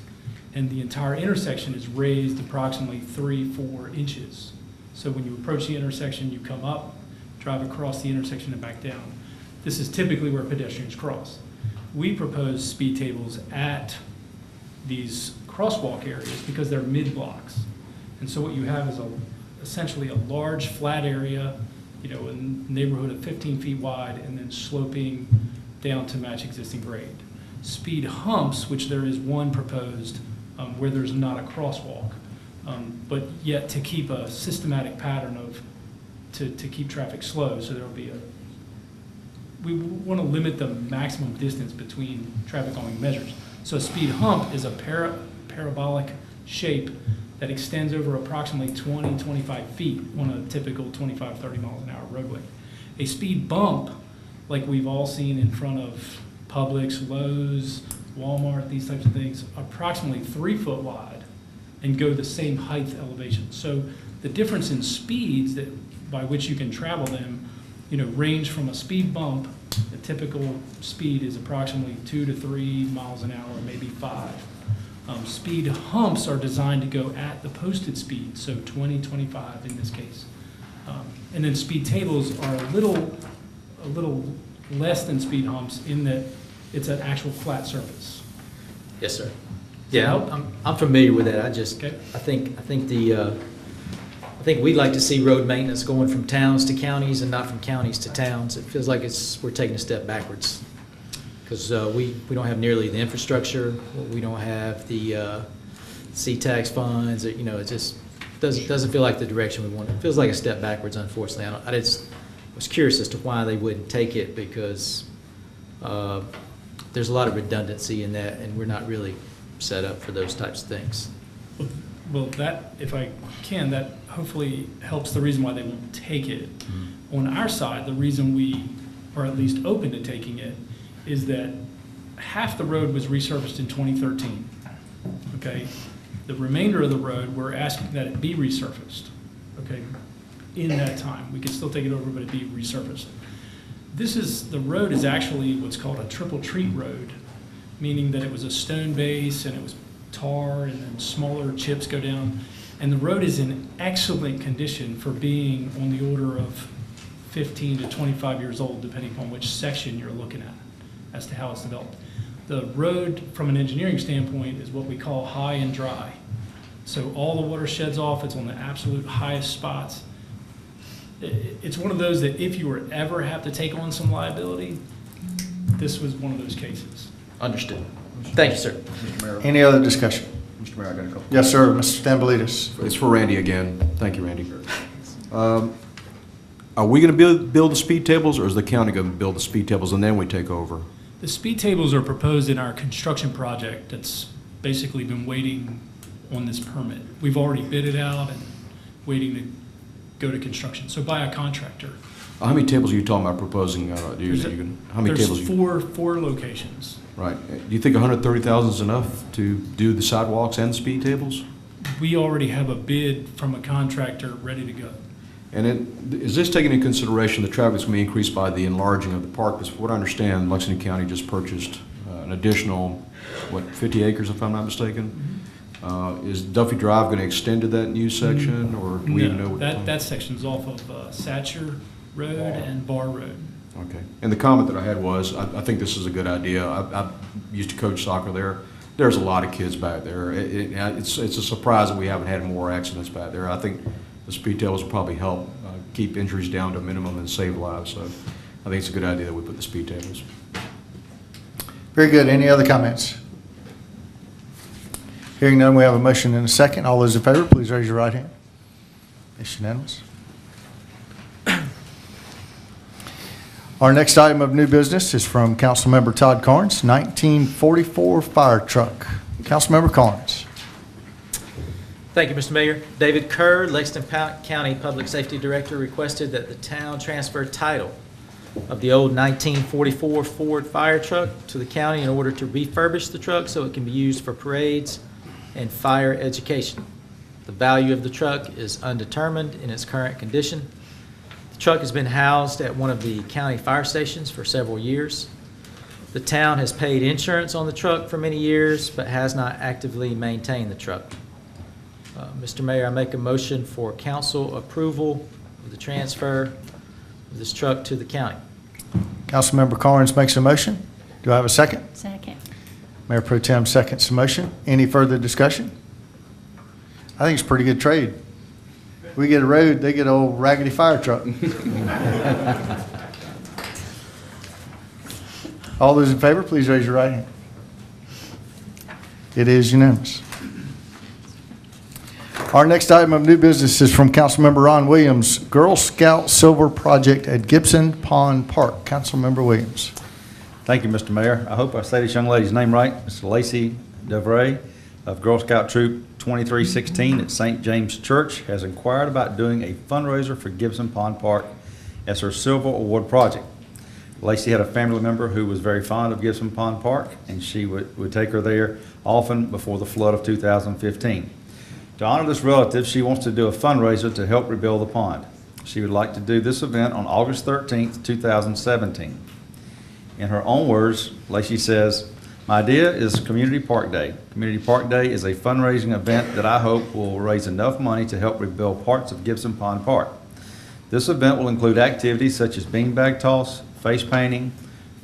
And the entire intersection is raised approximately 3-4 inches. So when you approach the intersection, you come up, drive across the intersection and back down. This is typically where pedestrians cross. We propose speed tables at these crosswalk areas because they're mid-blocks. And so what you have is essentially a large flat area, in a neighborhood of 15 feet wide and then sloping down to match existing grade. Speed humps, which there is one proposed where there's not a crosswalk, but yet to keep a systematic pattern of to keep traffic slow, so there'll be we want to limit the maximum distance between traffic calming measures. So a speed hump is a parabolic shape that extends over approximately 20-25 feet on a typical 25-30 miles an hour roadway. A speed bump, like we've all seen in front of Publix, Lowe's, Walmart, these types of things, approximately 3 foot wide and go the same height elevation. So the difference in speeds by which you can travel them, range from a speed bump. The typical speed is approximately 2 to 3 miles an hour, maybe 5. Speed humps are designed to go at the posted speed, so 20, 25 in this case. And then speed tables are a little less than speed humps in that it's an actual flat surface. Yes, sir. Yeah, I'm familiar with that. I think we'd like to see road maintenance going from towns to counties and not from counties to towns. It feels like we're taking a step backwards because we don't have nearly the infrastructure. We don't have the C-tax funds. It just doesn't feel like the direction we want. It feels like a step backwards, unfortunately. I just was curious as to why they wouldn't take it because there's a lot of redundancy in that, and we're not really set up for those types of things. Well, that, if I can, that hopefully helps the reason why they won't take it. Mm-hmm. On our side, the reason we are at least open to taking it is that half the road was resurfaced in 2013. Okay, the remainder of the road, we're asking that it be resurfaced. Okay, in that time, we could still take it over, but it be resurfaced. The road is actually what's called a triple treat road, meaning that it was a stone base and it was tar and then smaller chips go down. And the road is in excellent condition for being on the order of 15 to 25 years old, depending upon which section you're looking at as to how it's developed. The road, from an engineering standpoint, is what we call high and dry. So all the water sheds off, it's on the absolute highest spots. It's one of those that if you were ever have to take on some liability, this was one of those cases. Understood. Thank you, sir. Mr. Mayor. Any other discussion? Mr. Mayor, I got a couple. Yes, sir, Mr. Stambolitis. It's for Randy again. Thank you, Randy. Are we going to build the speed tables, or is the county going to build the speed tables and then we take over? The speed tables are proposed in our construction project that's basically been waiting on this permit. We've already bid it out and waiting to go to construction, so by a contractor. How many tables are you talking about proposing? How many There's tables? four locations. Right. Do you think 130,000 is enough to do the sidewalks and the speed tables? We already have a bid from a contractor ready to go. And then, is this taking into consideration the traffic that's going to be increased by the enlarging of the park? Because from what I understand, Lexington County just purchased an additional, 50 acres, if I'm not mistaken? Is Duffy Drive going to extend to that new section, or do we even know what? That section's off of Satcher Road and Bar Road. Okay. And the comment that I had was, I think this is a good idea. I used to coach soccer there. There's a lot of kids back there. It's a surprise that we haven't had more accidents back there. I think the speed tables will probably help keep injuries down to a minimum and save lives. So I think it's a good idea that we put the speed tables. Very good. Any other comments? Hearing none, we have a motion and a second. All those in favor, please raise your right hand. It's unanimous. Our next item of new business is from Councilmember Todd Carnes, 1944 fire truck. Councilmember Carnes. Thank you, Mr. Mayor. David Kerr, Lexington County Public Safety Director, requested that the town transfer title of the old 1944 Ford fire truck to the county in order to refurbish the truck so it can be used for parades and fire education. The value of the truck is undetermined in its current condition. The truck has been housed at one of the county fire stations for several years. The town has paid insurance on the truck for many years, but has not actively maintained the truck. Mr. Mayor, I make a motion for council approval of the transfer of this truck to the county. Councilmember Carnes makes a motion. Do I have a second? Second. Mayor Pro Tem seconds the motion. Any further discussion? I think it's a pretty good trade. We get a road, they get an old raggedy fire truck. All those in favor, please raise your right hand. It is unanimous. Our next item of new business is from Councilmember Ron Williams, Girl Scout Silver Project at Gibson Pond Park. Councilmember Williams. Thank you, Mr. Mayor. I hope I say this young lady's name right. Ms. Lacey DeVray of Girl Scout Troop 2316 at St. James Church has inquired about doing a fundraiser for Gibson Pond Park as her Silver Award project. Lacey had a family member who was very fond of Gibson Pond Park, and she would take her there often before the flood of 2015. To honor this relative, she wants to do a fundraiser to help rebuild the pond. She would like to do this event on August 13th, 2017. In her own words, Lacey says, "My idea is Community Park Day. Community Park Day is a fundraising event that I hope will raise enough money to help rebuild parts of Gibson Pond Park. This event will include activities such as beanbag toss, face painting,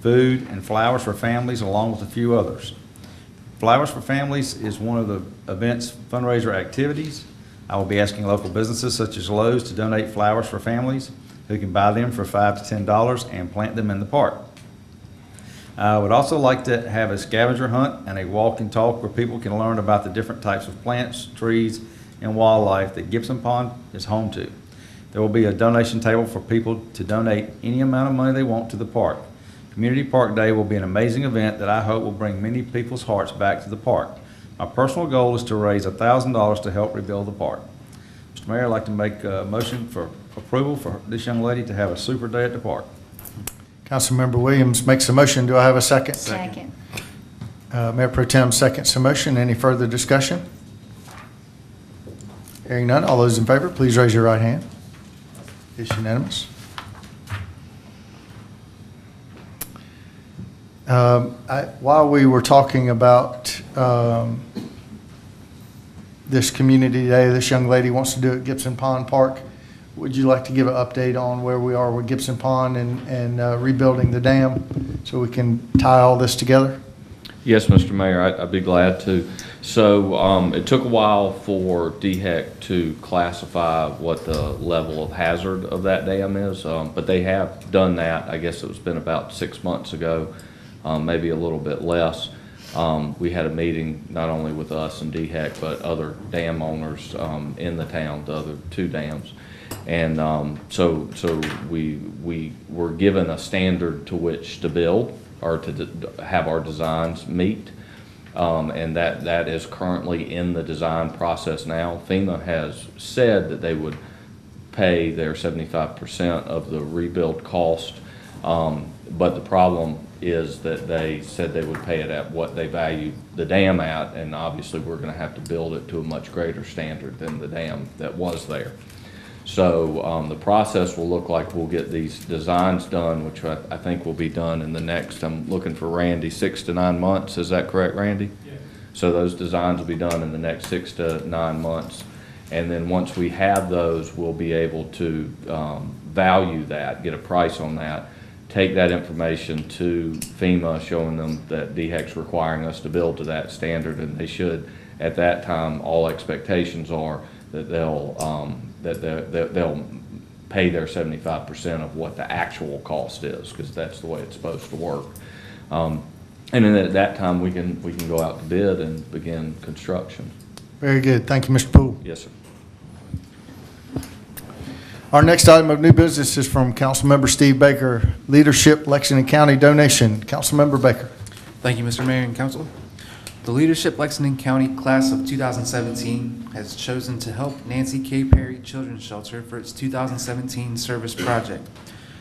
food, and flowers for families, along with a few others. Flowers for Families is one of the event's fundraiser activities. I will be asking local businesses such as Lowe's to donate flowers for families who can buy them for $5 to $10 and plant them in the park. I would also like to have a scavenger hunt and a walk and talk where people can learn about the different types of plants, trees, and wildlife that Gibson Pond is home to. There will be a donation table for people to donate any amount of money they want to the park. Community Park Day will be an amazing event that I hope will bring many people's hearts back to the park. My personal goal is to raise $1,000 to help rebuild the park." Mr. Mayor, I'd like to make a motion for approval for this young lady to have a super day at the park. Councilmember Williams makes a motion. Do I have a second? Second. Mayor Pro Tem seconds the motion. Any further discussion? Hearing none, all those in favor, please raise your right hand. It's unanimous. While we were talking about this community day, this young lady wants to do it at Gibson Pond Park. Would you like to give an update on where we are with Gibson Pond and rebuilding the dam so we can tie all this together? Yes, Mr. Mayor, I'd be glad to. So it took a while for DHEC to classify what the level of hazard of that dam is, but they have done that. I guess it's been about 6 months ago, maybe a little bit less. We had a meeting not only with us and DHEC, but other dam owners in the town, the other two dams. And so we were given a standard to which to build or to have our designs meet. And that is currently in the design process now. FEMA has said that they would pay their 75% of the rebuild cost, but the problem is that they said they would pay it at what they valued the dam at, and obviously we're going to have to build it to a much greater standard than the dam that was there. So the process will look like we'll get these designs done, which I think will be done in the next, I'm looking for Randy, 6 to 9 months. Is that correct, Randy? Yeah. So those designs will be done in the next 6 to 9 months. And then once we have those, we'll be able to value that, get a price on that, take that information to FEMA, showing them that DHEC's requiring us to build to that standard, and they should, at that time, all expectations are that they'll pay their 75% of what the actual cost is, because that's the way it's supposed to work. And then at that time, we can go out to bid and begin construction. Very good. Thank you, Mr. Poole. Yes, sir. Our next item of new business is from Councilmember Steve Baker, Leadership Lexington County donation. Councilmember Baker. Thank you, Mr. Mayor and Council. The Leadership Lexington County Class of 2017 has chosen to help Nancy K. Perry Children's Shelter for its 2017 service project.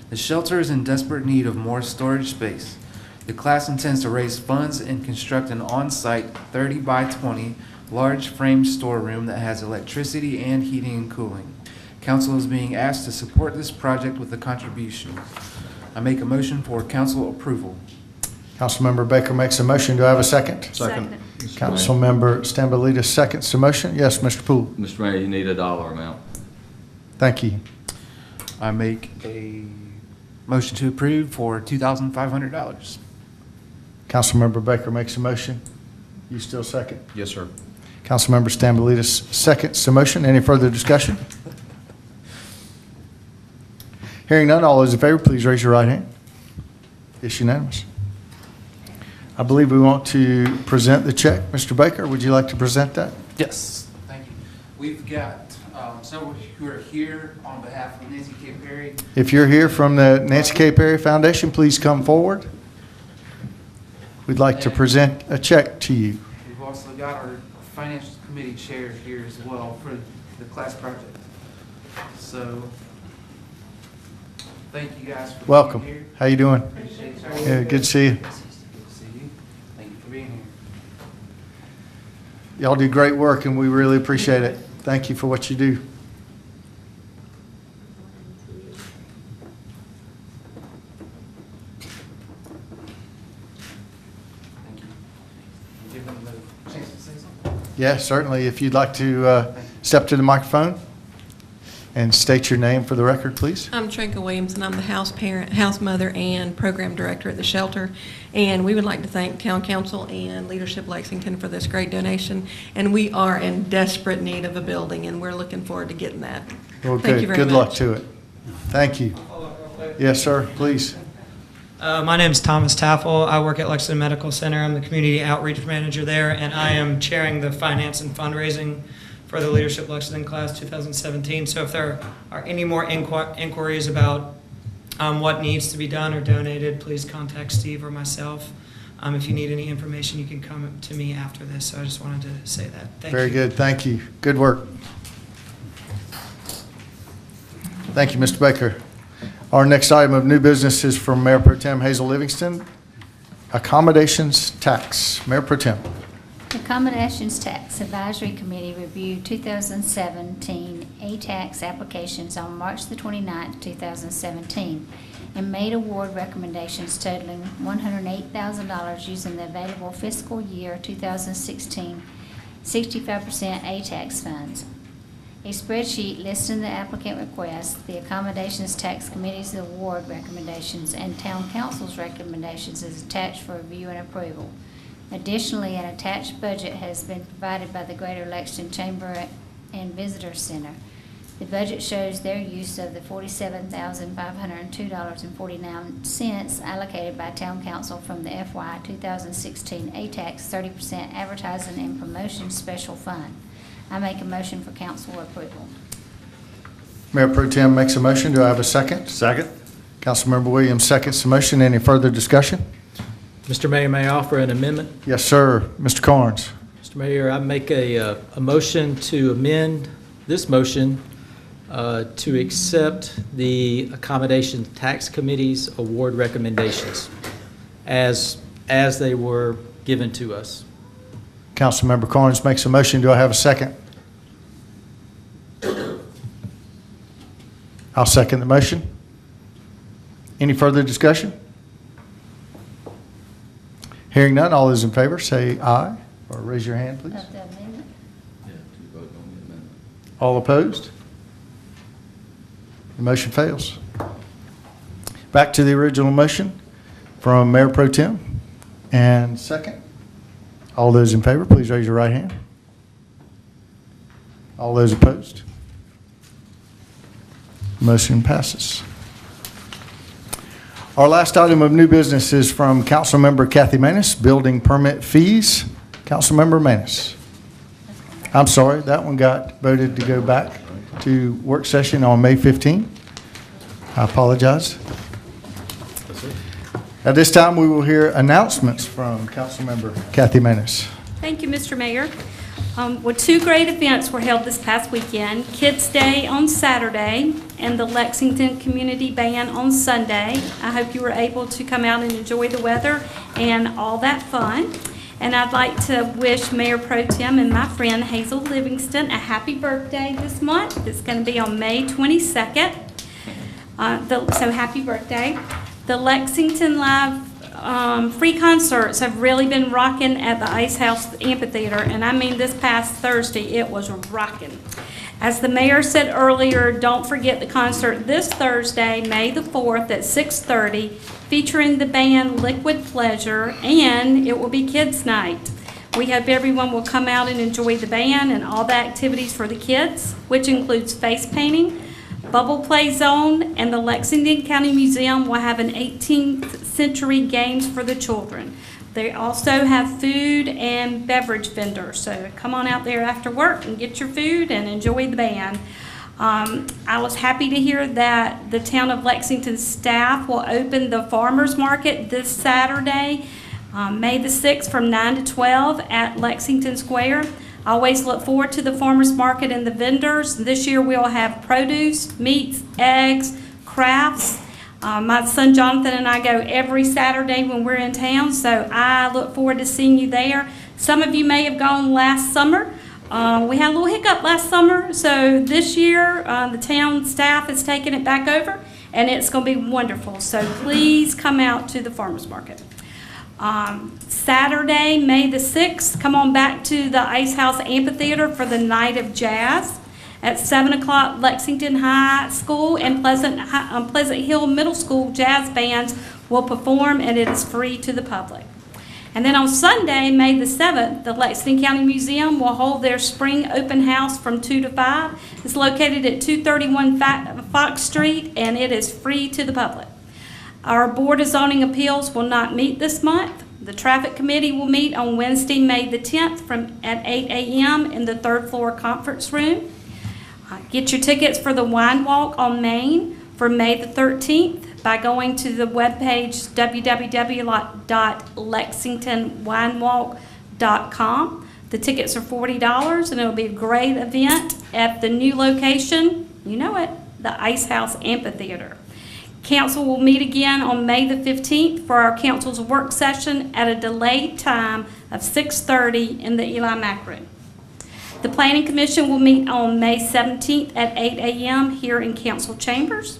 The shelter is in desperate need of more storage space. The class intends to raise funds and construct an on-site 30 by 20 large frame storeroom that has electricity and heating and cooling. Council is being asked to support this project with a contribution. I make a motion for council approval. Councilmember Baker makes a motion. Do I have a second? Second. Councilmember Stambolitis seconds the motion. Yes, Mr. Poole. Mr. Mayor, you need a dollar amount. Thank you. I make a motion to approve for $2,500. Councilmember Baker makes a motion. You still second? Yes, sir. Councilmember Stambolitis seconds the motion. Any further discussion? Hearing none, all those in favor, please raise your right hand. It's unanimous. I believe we want to present the check. Mr. Baker, would you like to present that? Yes. Thank you. We've got several who are here on behalf of Nancy K. Perry. If you're here from the Nancy K. Perry Foundation, please come forward. We'd like to present a check to you. We've also got our Finance Committee chair here as well for the class project. So, thank you guys for Welcome. being here. How you doing? Appreciate you. Yeah, good to see you. Good to see you. Thank you for being here. Y'all do great work, and we really appreciate it. Thank you for what you do. Thank you. Give them the chance to say something. Yeah, certainly. If you'd like to step to the microphone and state your name for the record, please. I'm Trinka Williamson. I'm the house parent, house mother, and program director at the shelter. And we would like to thank Town Council and Leadership Lexington for this great donation. And we are in desperate need of a building, and we're looking forward to getting that. Well, Thank you very good luck much. to it. Thank you. Yes, sir, please. My name is Thomas Taffel. I work at Lexington Medical Center. I'm the community outreach manager there, and I am chairing the finance and fundraising for the Leadership Lexington Class 2017. So if there are any more inquiries about what needs to be done or donated, please contact Steve or myself. If you need any information, you can come to me after this. So I just wanted to say that. Thank you. Very good. Thank you. Good work. Thank you, Mr. Baker. Our next item of new business is from Mayor Pro Tem Hazel Livingston. Accommodations tax. Mayor Pro Tem. The Accommodations Tax Advisory Committee reviewed 2017 A-tax applications on March the 29th, 2017, and made award recommendations totaling $108,000 using the available fiscal year 2016 65% A-tax funds. A spreadsheet listing the applicant requests, the Accommodations Tax Committee's award recommendations, and Town Council's recommendations is attached for review and approval. Additionally, an attached budget has been provided by the Greater Lexington Chamber and Visitor Center. The budget shows their use of the $47,502.49 allocated by Town Council from the FY 2016 A-tax 30% Advertising and Promotion Special Fund. I make a motion for council approval. Mayor Pro Tem makes a motion. Do I have a second? Second. Councilmember Williams seconds the motion. Any further discussion? Mr. Mayor, may I offer an amendment? Yes, sir. Mr. Carnes. Mr. Mayor, I make a motion to amend this motion to accept the Accommodation Tax Committee's award recommendations as they were given to us. Councilmember Carnes makes a motion. Do I have a second? I'll second the motion. Any further discussion? Hearing none, all those in favor say aye, or raise your hand, please. Of the amendment? Yeah, to vote on the amendment. All opposed? The motion fails. Back to the original motion from Mayor Pro Tem. And second, all those in favor, please raise your right hand. All those opposed? Motion passes. Our last item of new business is from Councilmember Kathy Manis, building permit fees. Councilmember Manis. I'm sorry, that one got voted to go back to work session on May 15. I apologize. At this time, we will hear announcements from Councilmember Kathy Manis. Thank you, Mr. Mayor. Well, two great events were held this past weekend. Kids Day on Saturday and the Lexington Community Band on Sunday. I hope you were able to come out and enjoy the weather and all that fun. And I'd like to wish Mayor Pro Tem and my friend Hazel Livingston a happy birthday this month. It's going to be on May 22nd. So happy birthday. The Lexington Live free concerts have really been rocking at the Ice House Amphitheater, and I mean this past Thursday it was rocking. As the mayor said earlier, don't forget the concert this Thursday, May the 4th at 6:30, featuring the band Liquid Pleasure, and it will be Kids Night. We hope everyone will come out and enjoy the band and all the activities for the kids, which includes face painting, Bubble Play Zone, and the Lexington County Museum will have an 18th century games for the children. They also have food and beverage vendors, so come on out there after work and get your food and enjoy the band. I was happy to hear that the town of Lexington staff will open the farmers market this Saturday, May the 6th from 9 to 12 at Lexington Square. I always look forward to the farmers market and the vendors. This year we'll have produce, meats, eggs, crafts. My son Jonathan and I go every Saturday when we're in town, so I look forward to seeing you there. Some of you may have gone last summer. We had a little hiccup last summer, so this year the town staff is taking it back over, and it's going to be wonderful. So please come out to the farmers market. Saturday, May the 6th, come on back to the Ice House Amphitheater for the Night of Jazz. At 7 o'clock, Lexington High School and Pleasant Hill Middle School jazz bands will perform, and it is free to the public. And then on Sunday, May the 7th, the Lexington County Museum will hold their spring open house from 2 to 5. It's located at 231 Fox Street, and it is free to the public. Our Board of Zoning Appeals will not meet this month. The Traffic Committee will meet on Wednesday, May the 10th at 8 a.m. in the third floor conference room. Get your tickets for the Wine Walk on Main for May the 13th by going to the webpage www.lexingtonwinewalk.com. The tickets are $40, and it'll be a great event at the new location, you know it, the Ice House Amphitheater. Council will meet again on May the 15th for our council's work session at a delayed time of 6:30 in the Eli Mack room. The Planning Commission will meet on May 17th at 8 a.m. here in council chambers.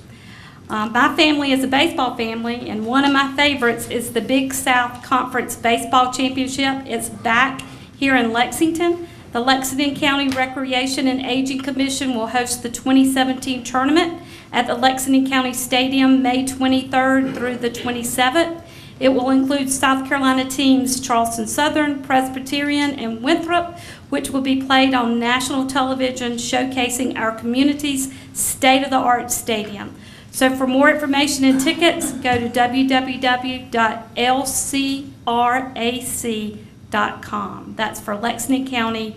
My family is a baseball family, and one of my favorites is the Big South Conference Baseball Championship. It's back here in Lexington. The Lexington County Recreation and Aging Commission will host the 2017 tournament at the Lexington County Stadium May 23rd through the 27th. It will include South Carolina teams Charleston Southern, Presbyterian, and Winthrop, which will be played on national television showcasing our community's state-of-the-art stadium. So for more information and tickets, go to www.lcrac.com. That's for Lexington County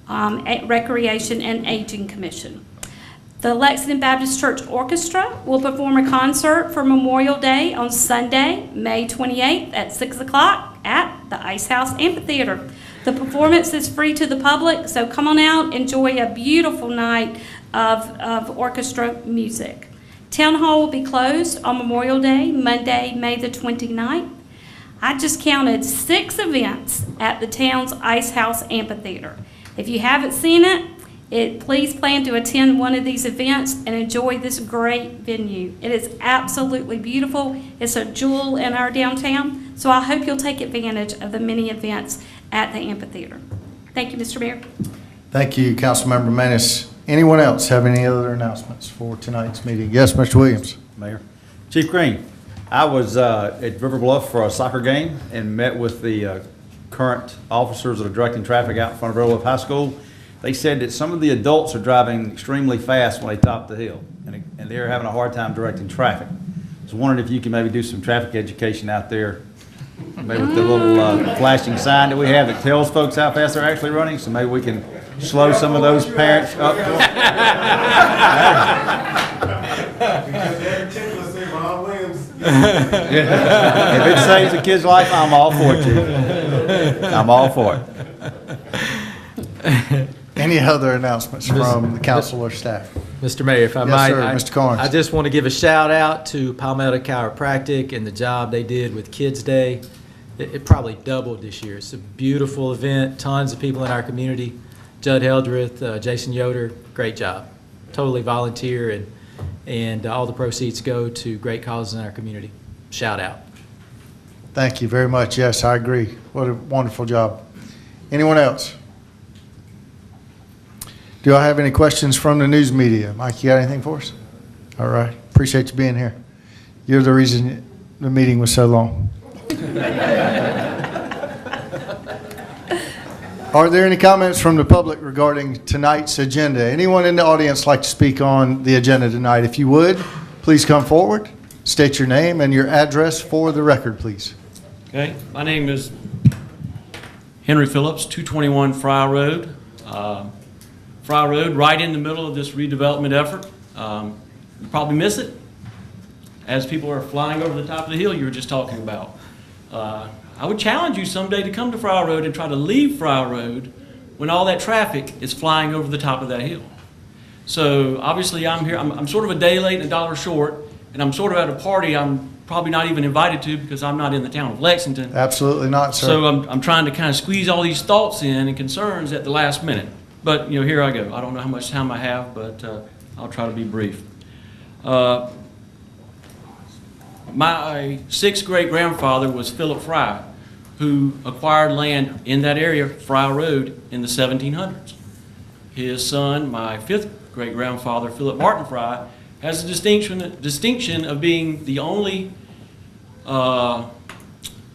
Recreation and Aging Commission. The Lexington Baptist Church Orchestra will perform a concert for Memorial Day on Sunday, May 28th at 6 o'clock at the Ice House Amphitheater. The performance is free to the public, so come on out, enjoy a beautiful night of orchestra music. Town Hall will be closed on Memorial Day, Monday, May the 29th. I just counted 6 events at the town's Ice House Amphitheater. If you haven't seen it, please plan to attend one of these events and enjoy this great venue. It is absolutely beautiful. It's a jewel in our downtown, so I hope you'll take advantage of the many events at the amphitheater. Thank you, Mr. Mayor. Thank you, Councilmember Manis. Anyone else have any other announcements for tonight's meeting? Yes, Mr. Williams. Mayor. Chief Green, I was at River Bluff for a soccer game and met with the current officers that are directing traffic out in front of River Bluff High School. They said that some of the adults are driving extremely fast when they top the hill, and they're having a hard time directing traffic. I was wondering if you can maybe do some traffic education out there, maybe with the little flashing sign that we have that tells folks how fast they're actually running, so maybe we can slow some of those parents up. If it saves a kid's life, I'm all for it, Chief. I'm all for it. Any other announcements from the council or staff? Mr. Mayor, if I Yes, might, sir. Mr. Carnes. I just want to give a shout out to Palmetto Chiropractic and the job they did with Kids Day. It probably doubled this year. It's a beautiful event, tons of people in our community. Judd Heldreth, Jason Yoder, great job. Totally volunteer, and all the proceeds go to great causes in our community. Shout out. Thank you very much. Yes, I agree. What a wonderful job. Anyone else? Do I have any questions from the news media? Mike, you got anything for us? All right. Appreciate you being here. You're the reason the meeting was so long. Are there any comments from the public regarding tonight's agenda? Anyone in the audience like to speak on the agenda tonight? If you would, please come forward, state your name and your address for the record, please. Okay, my name is Henry Phillips, 221 Fry Road. Fry Road, right in the middle of this redevelopment effort. You probably miss it as people are flying over the top of the hill you were just talking about. I would challenge you someday to come to Fry Road and try to leave Fry Road when all that traffic is flying over the top of that hill. So obviously I'm here, I'm sort of a day late and a dollar short, and I'm sort of at a party I'm probably not even invited to because I'm not in the town of Lexington. Absolutely not, sir. So I'm trying to kind of squeeze all these thoughts in and concerns at the last minute. But, you know, here I go. I don't know how much time I have, but I'll try to be brief. My sixth great-grandfather was Philip Fry, who acquired land in that area, Fry Road, in the 1700s. His son, my fifth great-grandfather, Philip Martin Fry, has the distinction of being the only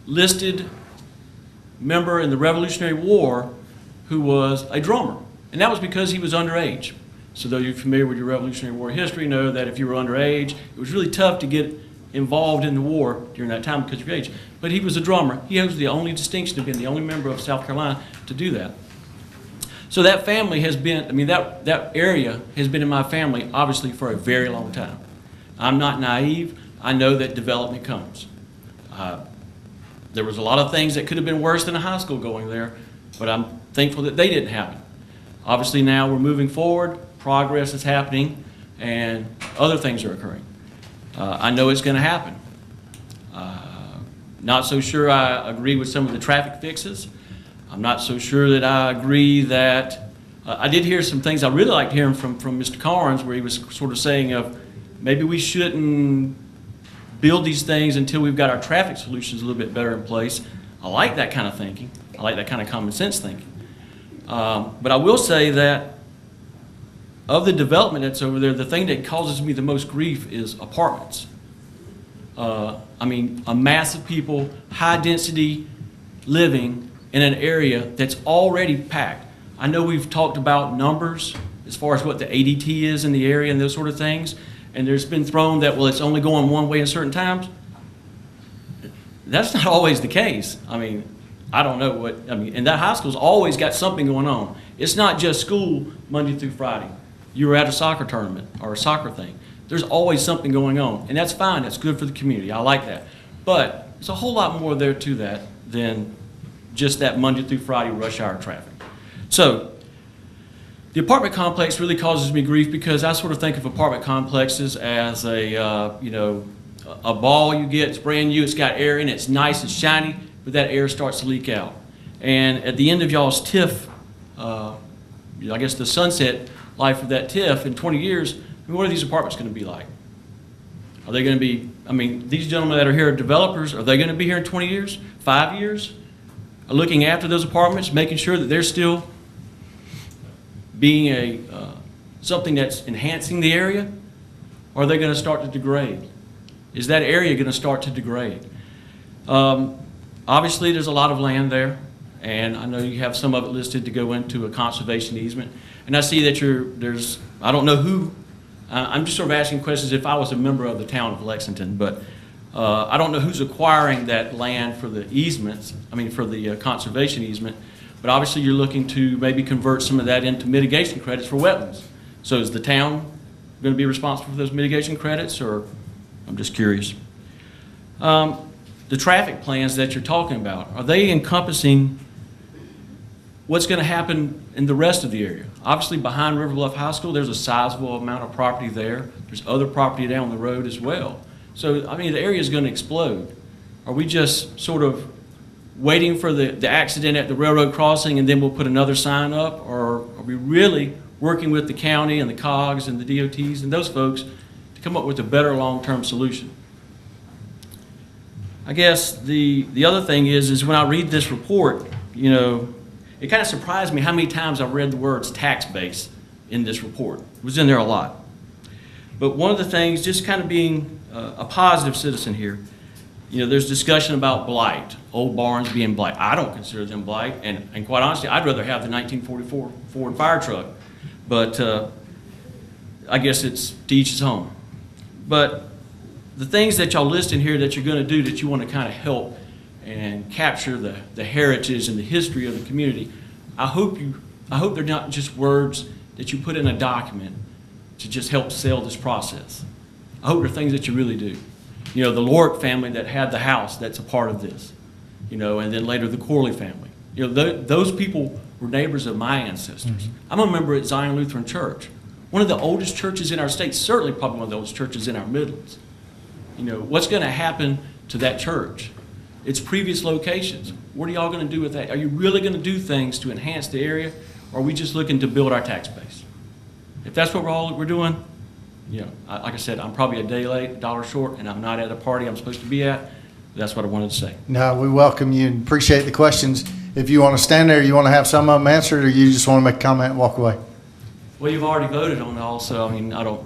listed member in the Revolutionary War who was a drummer. And that was because he was underage. So though you're familiar with your Revolutionary War history, know that if you were underage, it was really tough to get involved in the war during that time because of your age. But he was a drummer. He has the only distinction of being the only member of South Carolina to do that. So that family has been, I mean, that area has been in my family, obviously, for a very long time. I'm not naive. I know that development comes. There was a lot of things that could have been worse than a high school going there, but I'm thankful that they didn't happen. Obviously now we're moving forward, progress is happening, and other things are occurring. I know it's going to happen. Not so sure I agree with some of the traffic fixes. I'm not so sure that I agree that, I did hear some things I really liked hearing from Mr. Carnes, where he was sort of saying of maybe we shouldn't build these things until we've got our traffic solutions a little bit better in place. I like that kind of thinking. I like that kind of common sense thinking. But I will say that of the development that's over there, the thing that causes me the most grief is apartments. I mean, a mass of people, high density living in an area that's already packed. I know we've talked about numbers as far as what the ADT is in the area and those sort of things, and there's been thrown that, well, it's only going one way at certain times. That's not always the case. I mean, I don't know what, I mean, and that high school's always got something going on. It's not just school Monday through Friday. you were at a soccer tournament or a soccer thing. There's always something going on, and that's fine. That's good for the community. I like that. But there's a whole lot more there to that than just that Monday through Friday rush hour traffic. So the apartment complex really causes me grief because I sort of think of apartment complexes as a, you know, a ball you get, it's brand new, it's got air in it, it's nice, it's shiny, but that air starts to leak out. And at the end of y'all's TIF, I guess the sunset life of that TIF in 20 years, I mean, what are these apartments going to be like? Are they going to be, I mean, these gentlemen that are here are developers, are they going to be here in 20 years, 5 years? Looking after those apartments, making sure that they're still being something that's enhancing the area? Or are they going to start to degrade? Is that area going to start to degrade? Obviously, there's a lot of land there, and I know you have some of it listed to go into a conservation easement. And I see that there's, I don't know who, I'm just sort of asking questions if I was a member of the town of Lexington, but I don't know who's acquiring that land for the easements, I mean for the conservation easement, but obviously you're looking to maybe convert some of that into mitigation credits for wetlands. So is the town going to be responsible for those mitigation credits, or I'm just curious. The traffic plans that you're talking about, are they encompassing what's going to happen in the rest of the area? Obviously behind River Bluff High School, there's a sizable amount of property there. There's other property down the road as well. So, I mean, the area is going to explode. Are we just sort of waiting for the accident at the railroad crossing and then we'll put another sign up? Or are we really working with the county and the COGS and the DOTs and those folks to come up with a better long-term solution? I guess the other thing is when I read this report, you know, it kind of surprised me how many times I read the words tax base in this report. It was in there a lot. But one of the things, just kind of being a positive citizen here, you know, there's discussion about blight, old barns being blight. I don't consider them blight, and quite honestly, I'd rather have the 1944 Ford fire truck. But I guess it's to each his own. But the things that y'all list in here that you're going to do that you want to kind of help and capture the heritage and the history of the community, I hope they're not just words that you put in a document to just help sell this process. I hope they're things that you really do. You know, the Lorick family that had the house, that's a part of this. You know, and then later the Corley family. You know, those people were neighbors of my ancestors. I'm a member at Zion Lutheran Church, one of the oldest churches in our state, certainly probably one of the oldest churches in our Midlands. You know, what's going to happen to that church? Its previous locations. What are y'all going to do with that? Are you really going to do things to enhance the area, or are we just looking to build our tax base? If that's what we're doing, you know, like I said, I'm probably a day late, $1 short, and I'm not at a party I'm supposed to be at. That's what I wanted to say. No, we welcome you and appreciate the questions. If you want to stand there, you want to have some of them answered, or you just want to make a comment and walk away? Well, you've already voted on it also. I mean, I don't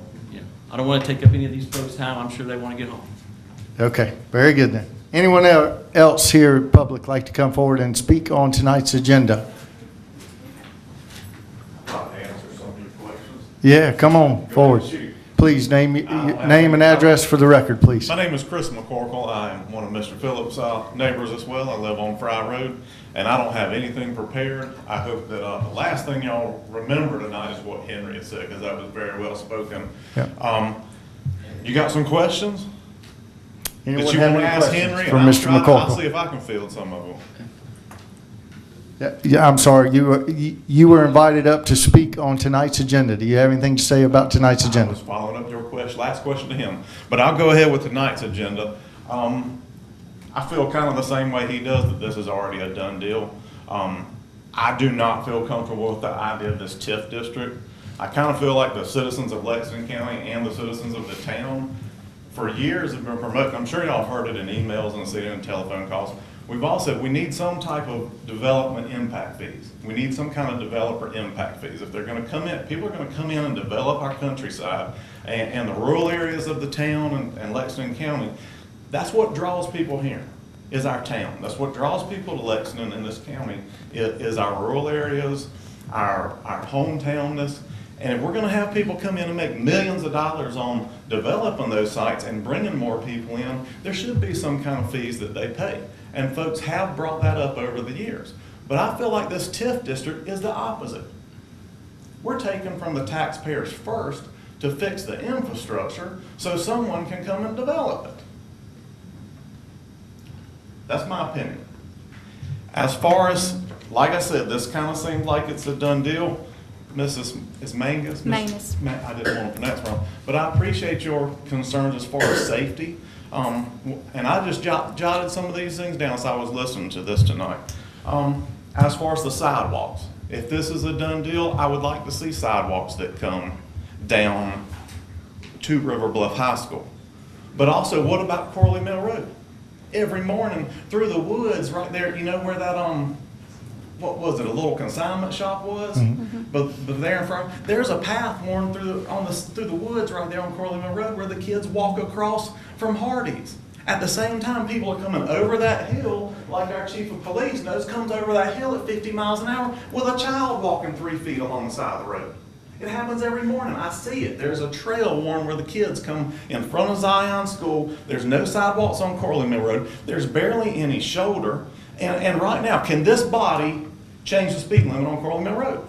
want to take up any of these folks' time. I'm sure they want to get home. Okay, very good then. Anyone else here, public, like to come forward and speak on tonight's agenda? I'll answer some of your questions. Yeah, come on forward. Please name and address for the record, please. My name is Chris McCorkle. I am one of Mr. Phillips' neighbors as well. I live on Fry Road, and I don't have anything prepared. I hope that the last thing y'all remember tonight is what Henry had said, because that was very well spoken. Yeah. You got some questions? Anyone that you have want to any ask questions Henry? for And Mr. I'll McCorkle? see if I can field some of them. Yeah, I'm sorry. You were invited up to speak on tonight's agenda. Do you have anything to say about tonight's agenda? I was following up your last question to him, but I'll go ahead with tonight's agenda. I feel kind of the same way he does, that this is already a done deal. I do not feel comfortable with the idea of this TIF district. I kind of feel like the citizens of Lexington County and the citizens of the town for years have been promoting. I'm sure y'all have heard it in emails and seen it in telephone calls. We've all said we need some type of development impact fees. We need some kind of developer impact fees. If they're going to come in, people are going to come in and develop our countryside and the rural areas of the town and Lexington County. That's what draws people here, is our town. That's what draws people to Lexington in this county, is our rural areas, our hometownness. And if we're going to have people come in and make millions of dollars on developing those sites and bringing more people in, there should be some kind of fees that they pay. And folks have brought that up over the years. But I feel like this TIF district is the opposite. We're taking from the taxpayers first to fix the infrastructure so someone can come and develop it. That's my opinion. As far as, like I said, this kind of seems like it's a done deal. Is Mangus? Mangus. I didn't want to pronounce wrong, but I appreciate your concerns as far as safety. And I just jotted some of these things down as I was listening to this tonight. As far as the sidewalks, if this is a done deal, I would like to see sidewalks that come down to River Bluff High School. But also, what about Corley Mill Road? Every morning through the woods right there, you know where that, what was it, a little consignment shop was? Mm-hmm. But there in front, there's a path worn through the woods right there on Corley Mill Road where the kids walk across from Hardee's. At the same time, people are coming over that hill, like our chief of police knows, comes over that hill at 50 miles an hour with a child walking 3 feet along the side of the road. It happens every morning. I see it. There's a trail worn where the kids come in front of Zion School. There's no sidewalks on Corley Mill Road. There's barely any shoulder. And right now, can this body change the speed limit on Corley Mill Road?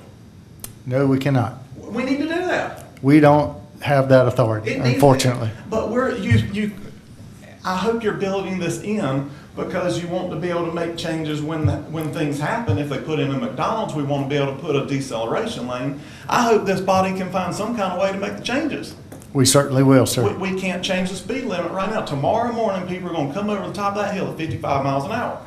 No, we cannot. We need to do that. We don't have that authority, unfortunately. But I hope you're building this in because you want to be able to make changes when things happen. If they put in a McDonald's, we want to be able to put a deceleration lane. I hope this body can find some kind of way to make the changes. We certainly will, sir. We can't change the speed limit right now. Tomorrow morning, people are going to come over the top of that hill at 55 miles an hour.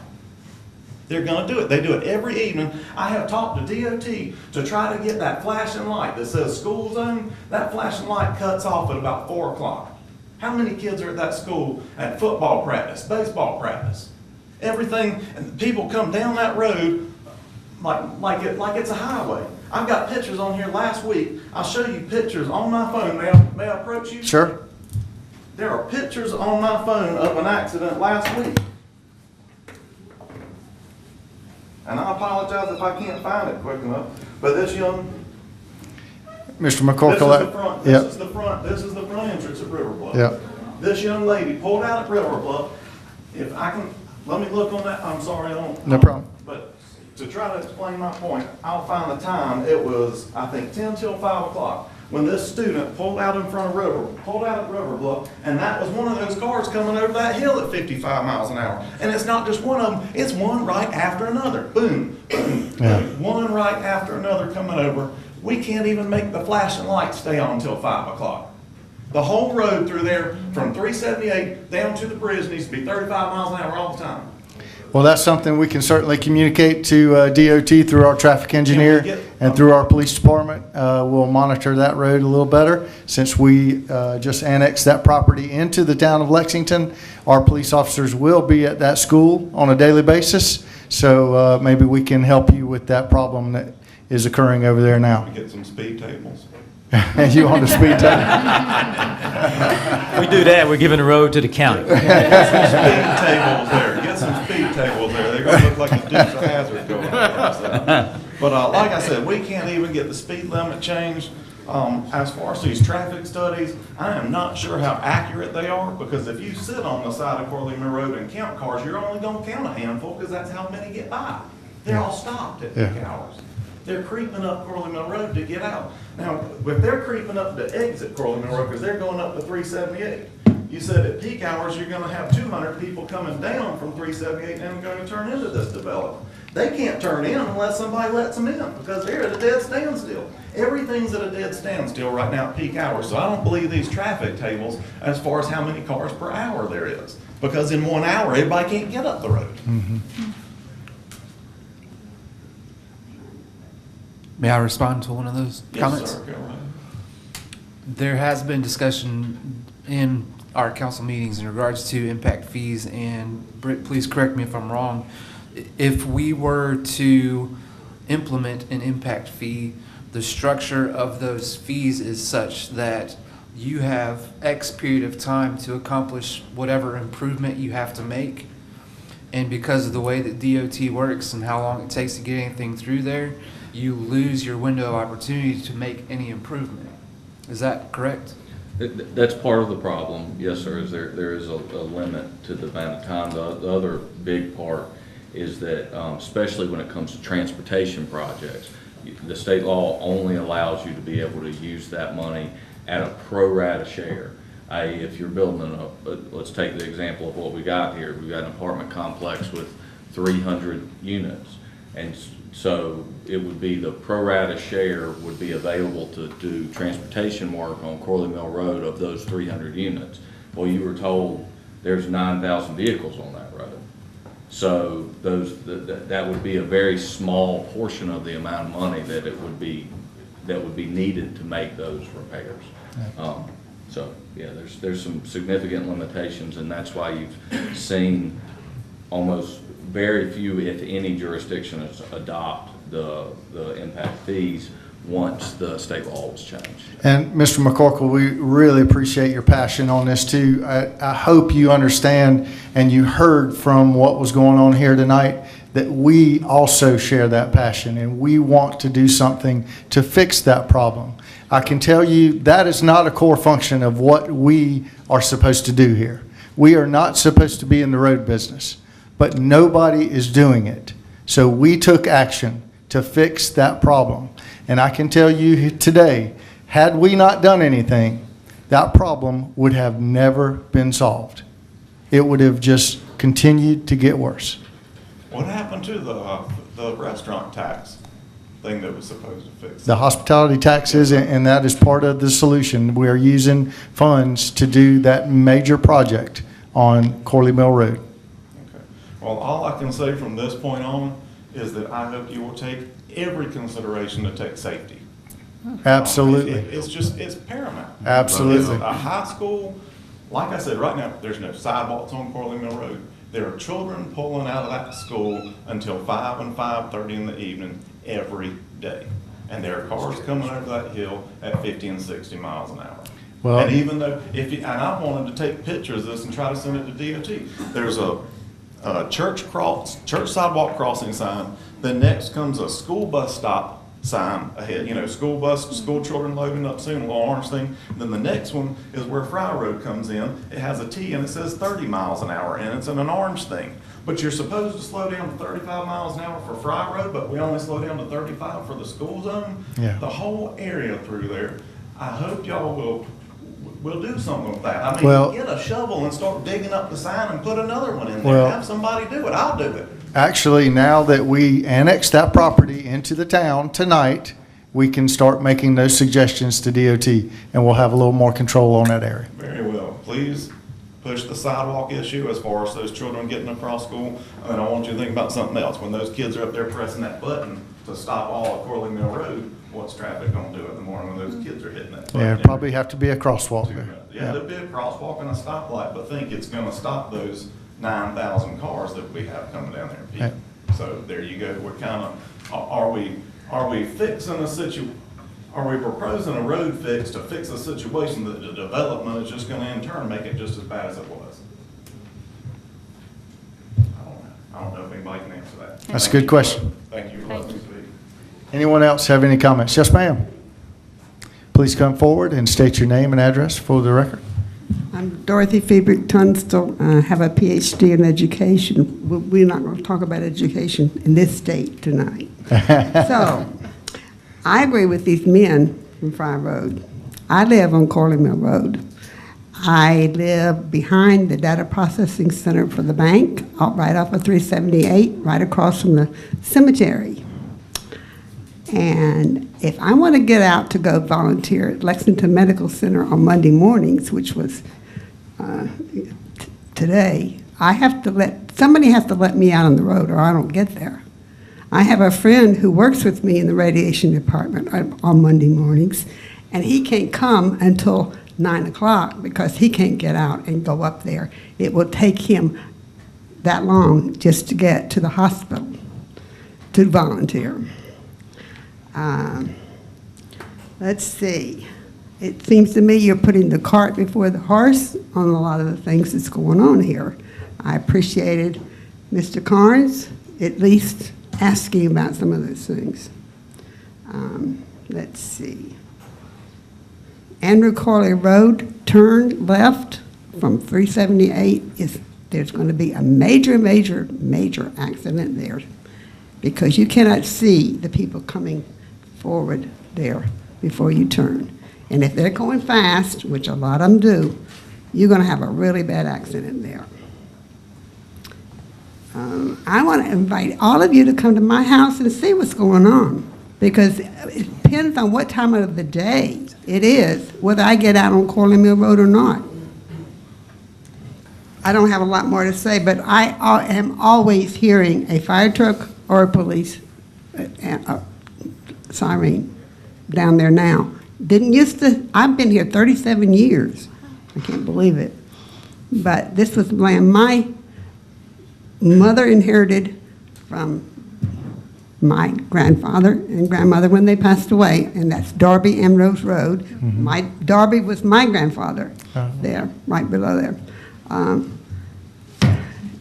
They're going to do it. They do it every evening. I have talked to DOT to try to get that flashing light that says school zone. That flashing light cuts off at about 4 o'clock. How many kids are at that school at football practice, baseball practice? Everything, and people come down that road like it's a highway. I've got pictures on here last week. I'll show you pictures on my phone. May I approach you? Sure. There are pictures on my phone of an accident last week. And I apologize if I can't find it quick enough, but this young... Mr. McCorkle. This is the front entrance at River Bluff. Yep. This young lady pulled out at River Bluff. If I can, let me look on that. I'm sorry, I don't. No problem. But to try to explain my point, I'll find the time. It was, I think, 10 till 5 o'clock when this student pulled out at River Bluff, and that was one of those cars coming over that hill at 55 miles an hour. And it's not just one of them, it's one right after another. Boom, boom, Yeah. boom. One right after another coming over. We can't even make the flashing lights stay on until 5 o'clock. The whole road through there from 378 down to the bridge needs to be 35 miles an hour all the time. Well, that's something we can certainly communicate to DOT through our traffic engineer and through our police department. We'll monitor that road a little better. Since we just annexed that property into the town of Lexington, our police officers will be at that school on a daily basis. So maybe we can help you with that problem that is occurring over there now. We get some speed tables. You on the speed table? We do that, we're giving the road to the county. Get some speed tables there. They're going to look like a Dukes of Hazzard going on. But like I said, we can't even get the speed limit changed. As far as these traffic studies, I am not sure how accurate they are, because if you sit on the side of Corley Mill Road and count cars, you're only going to count a handful, because that's how many get by. They're all stopped at peak hours. They're creeping up Corley Mill Road to get out. Now, if they're creeping up to exit Corley Mill Road, because they're going up to 378, you said at peak hours, you're going to have 200 people coming down from 378 and going to turn into this development. They can't turn in unless somebody lets them in, because they're at a dead standstill. Everything's at a dead standstill right now at peak hours. So I don't believe these traffic tables as far as how many cars per hour there is, because in 1 hour, everybody can't get up the road. Mm-hmm. May I respond to one of those comments? Yes, sir. Go right. There has been discussion in our council meetings in regards to impact fees, and Britt, please correct me if I'm wrong. If we were to implement an impact fee, the structure of those fees is such that you have X period of time to accomplish whatever improvement you have to make. And because of the way that DOT works and how long it takes to get anything through there, you lose your window of opportunity to make any improvement. Is that correct? That's part of the problem, yes, sir, is there is a limit to the amount of time. The other big part is that, especially when it comes to transportation projects, The state law only allows you to be able to use that money at a pro rata share. If you're building let's take the example of what we got here. We've got an apartment complex with 300 units. And so it would be the pro rata share would be available to do transportation work on Corley Mill Road of those 300 units. Well, you were told there's 9,000 vehicles on that road. So that would be a very small portion of the amount of money that would be needed to make those repairs. So yeah, there's some significant limitations, and that's why you've seen almost very few, if any, jurisdictions adopt the impact fees once the state law was changed. And Mr. McCorkle, we really appreciate your passion on this too. I hope you understand and you heard from what was going on here tonight that we also share that passion and we want to do something to fix that problem. I can tell you that is not a core function of what we are supposed to do here. We are not supposed to be in the road business, but nobody is doing it. So we took action to fix that problem. And I can tell you today, had we not done anything, that problem would have never been solved. It would have just continued to get worse. What happened to the restaurant tax thing that was supposed to fix it? The hospitality taxes, and that is part of the solution. We are using funds to do that major project on Corley Mill Road. Okay. Well, all I can say from this point on is that I hope you will take every consideration to take safety. Absolutely. It's paramount. Absolutely. It's a high school, like I said, right now, there's no sidewalks on Corley Mill Road. There are children pulling out of that school until 5 and 5:30 in the evening every day. And there are cars coming over that hill at 50 and 60 miles an hour. Well, and even though, and I wanted to take pictures of this and try to send it to DOT. There's a church sidewalk crossing sign. Then next comes a school bus stop sign ahead. You know, school children loading up soon, a little orange thing. Then the next one is where Fry Road comes in. It has a T and it says 30 miles an hour, and it's in an orange thing. But you're supposed to slow down to 35 miles an hour for Fry Road, but we only slow down to 35 for the school zone. Yeah. The whole area through there. I hope y'all will do something with that. I mean, Well, get a shovel and start digging up the sign and put another one in there. Well, Have somebody do it. I'll do it. actually, now that we annexed that property into the town tonight, we can start making those suggestions to DOT, and we'll have a little more control on that area. Very well. Please push the sidewalk issue as far as those children getting across school. And I want you to think about something else. When those kids are up there pressing that button to stop all of Corley Mill Road, what's traffic gonna do in the morning when those kids are hitting that button? Yeah, probably have to be a crosswalk there. Yeah, there'll be a crosswalk and a stoplight, but think it's gonna stop those 9,000 cars that we have coming down there. Yeah. So there you go. We're kind of, are we fixing are we proposing a road fix to fix a situation that the development is just gonna in turn make it just as bad as it was? I don't know if anybody can answer that. That's a good question. Thank you for letting me speak. Anyone else have any comments? Yes, ma'am. Please come forward and state your name and address for the record. I'm Dorothy Fiebrick Tunstall. I have a PhD in education. We're not going to talk about education in this state tonight. So, I agree with these men from Fry Road. I live on Corley Mill Road. I live behind the data processing center for the bank, right off of 378, right across from the cemetery. And if I want to get out to go volunteer at Lexington Medical Center on Monday mornings, which was today, somebody has to let me out on the road or I don't get there. I have a friend who works with me in the radiation department on Monday mornings, and he can't come until 9 o'clock because he can't get out and go up there. It will take him that long just to get to the hospital to volunteer. Let's see. It seems to me you're putting the cart before the horse on a lot of the things that's going on here. I appreciated Mr. Carnes at least asking about some of those things. Let's see. Andrew Corley Road, turn left from 378. There's going to be a major, major, major accident there because you cannot see the people coming forward there before you turn. And if they're going fast, which a lot of them do, you're going to have a really bad accident there. I want to invite all of you to come to my house and see what's going on, because it depends on what time of the day it is, whether I get out on Corley Mill Road or not. I don't have a lot more to say, but I am always hearing a fire truck or a police siren down there now. Didn't used to, I've been here 37 years. I can't believe it. But this was land my mother inherited from my grandfather and grandmother when they passed away, and that's Darby Ambrose Road. Darby was my grandfather there, right below there.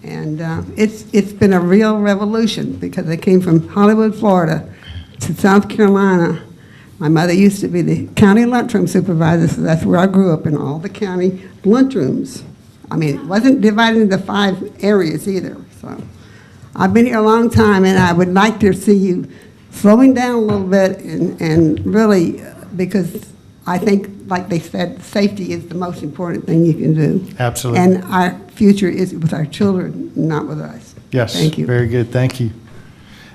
It's been a real revolution because they came from Hollywood, Florida to South Carolina. My mother used to be the county lunchroom supervisor, so that's where I grew up, in all the county lunchrooms. I mean, it wasn't divided into 5 areas either. So I've been here a long time, and I would like to see you slowing down a little bit and really, because I think, like they said, safety is the most important thing you can do. Absolutely. And our future is with our children, not with us. Yes. Thank you. Very good. Thank you.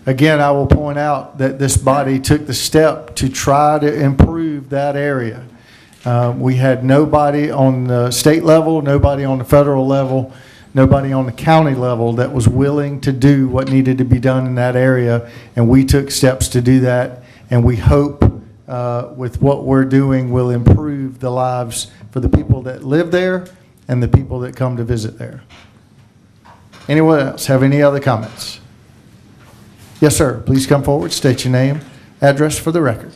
Again, I will point out that this body took the step to try to improve that area. We had nobody on the state level, nobody on the federal level, nobody on the county level that was willing to do what needed to be done in that area, and we took steps to do that, and we hope with what we're doing will improve the lives for the people that live there and the people that come to visit there. Anyone else have any other comments? Yes, sir. Please come forward, state your name, address for the record.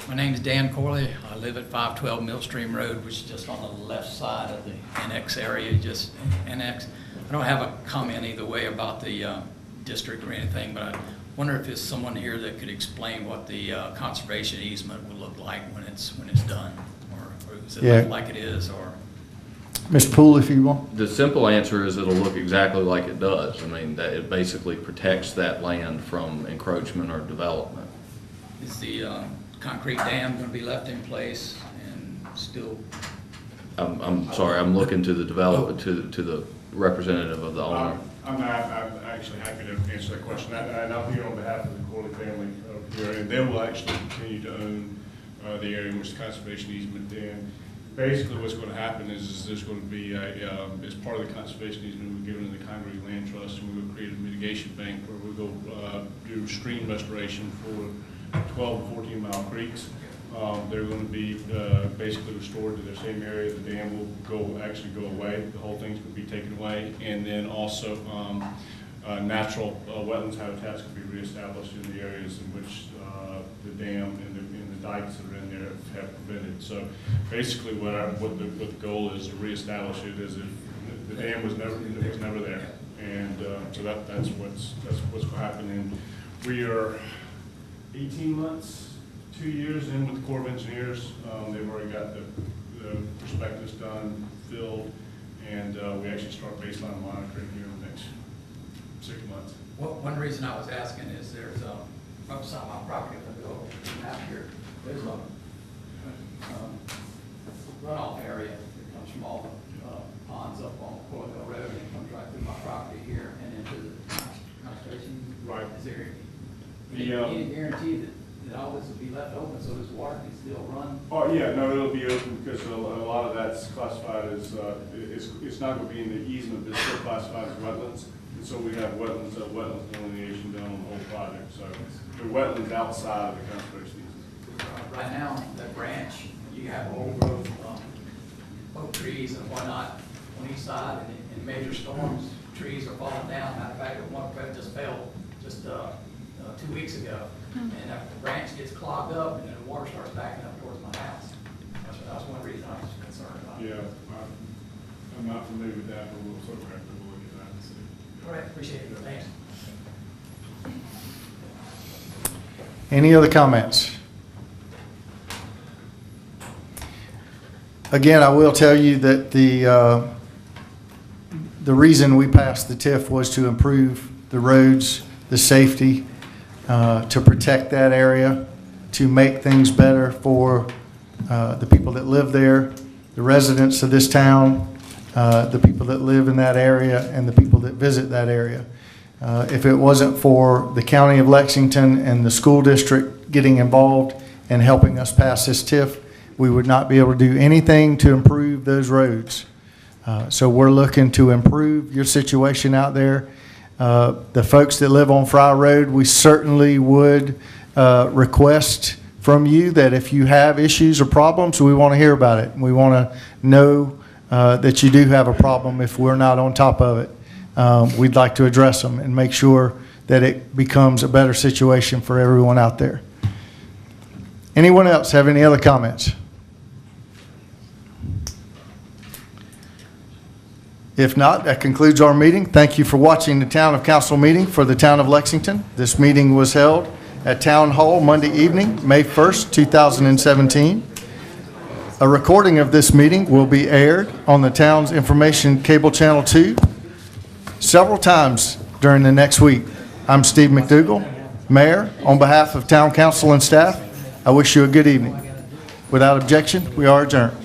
My name is Dan Corley. I live at 512 Millstream Road, which is just on the left side of the NX area, just NX. I don't have a comment either way about the district or anything, but I wonder if there's someone here that could explain what the conservation easement will look like when it's done, or does it look like it is, or? Mr. Poole, if you want. The simple answer is it'll look exactly like it does. I mean, that it basically protects that land from encroachment or development. Is the concrete dam going to be left in place and still? I'm sorry, I'm looking to the developer, to the representative of the owner. I'm actually happy to answer that question, and I'm here on behalf of the Corley family up here, and they will actually continue to own the area in which the conservation easement. And basically, what's going to happen is there's going to be as part of the conservation easement we're given to the Congaree Land Trust, and we're going to create a mitigation bank where we'll go do stream restoration for 12 to 14 mile creeks. They're going to be basically restored to their same area. The dam will actually go away. The whole thing's going to be taken away. And then also natural wetlands habitats can be reestablished in the areas in which the dam and the dikes that are in there have prevented. So basically what the goal is to reestablish it as if the dam was never there. And so that's what's going to happen. And we are 18 months, 2 years in with the Corps of Engineers. They've already got the prospectus done, filled, and we actually start baseline monitoring here in the next 6 months. Well, one reason I was asking is there's upside my property if I go out here, there's a runoff area that comes from all the ponds up on Coyle Road, and it comes right through my property here and into the conservation. Right. Is there any guarantee that all this will be left open so this water can still run? Oh, yeah, no, it'll be open because a lot of that's classified as, it's not going to be in the easement, but it's still classified as wetlands. And so we have wetlands delineation done on the whole project. So the wetlands outside of the conservation easement. Right now, that branch, you have old growth, oak trees and whatnot on each side, and in major storms, trees are falling down. Matter of fact, one just fell just 2 weeks ago. And if the branch gets clogged up and then the water starts backing up towards my house. That's one reason I was concerned about it. Yeah, I'm not familiar with that, but we'll sort of have to look at that and see. All right, appreciate it. Thanks. Any other comments? Again, I will tell you that the reason we passed the TIF was to improve the roads, the safety, to protect that area. to make things better for the people that live there, the residents of this town, the people that live in that area, and the people that visit that area. If it wasn't for the County of Lexington and the school district getting involved and helping us pass this TIF, we would not be able to do anything to improve those roads. So we're looking to improve your situation out there. The folks that live on Fry Road, we certainly would request from you that if you have issues or problems, we want to hear about it. We want to know that you do have a problem if we're not on top of it. We'd like to address them and make sure that it becomes a better situation for everyone out there. Anyone else have any other comments? If not, that concludes our meeting. Thank you for watching the Town Council meeting for the Town of Lexington. This meeting was held at Town Hall Monday evening, May 1st, 2017. A recording of this meeting will be aired on the town's information cable channel 2 several times during the next week. I'm Steve McDougall, Mayor. On behalf of Town Council and staff, I wish you a good evening. Without objection, we are adjourned.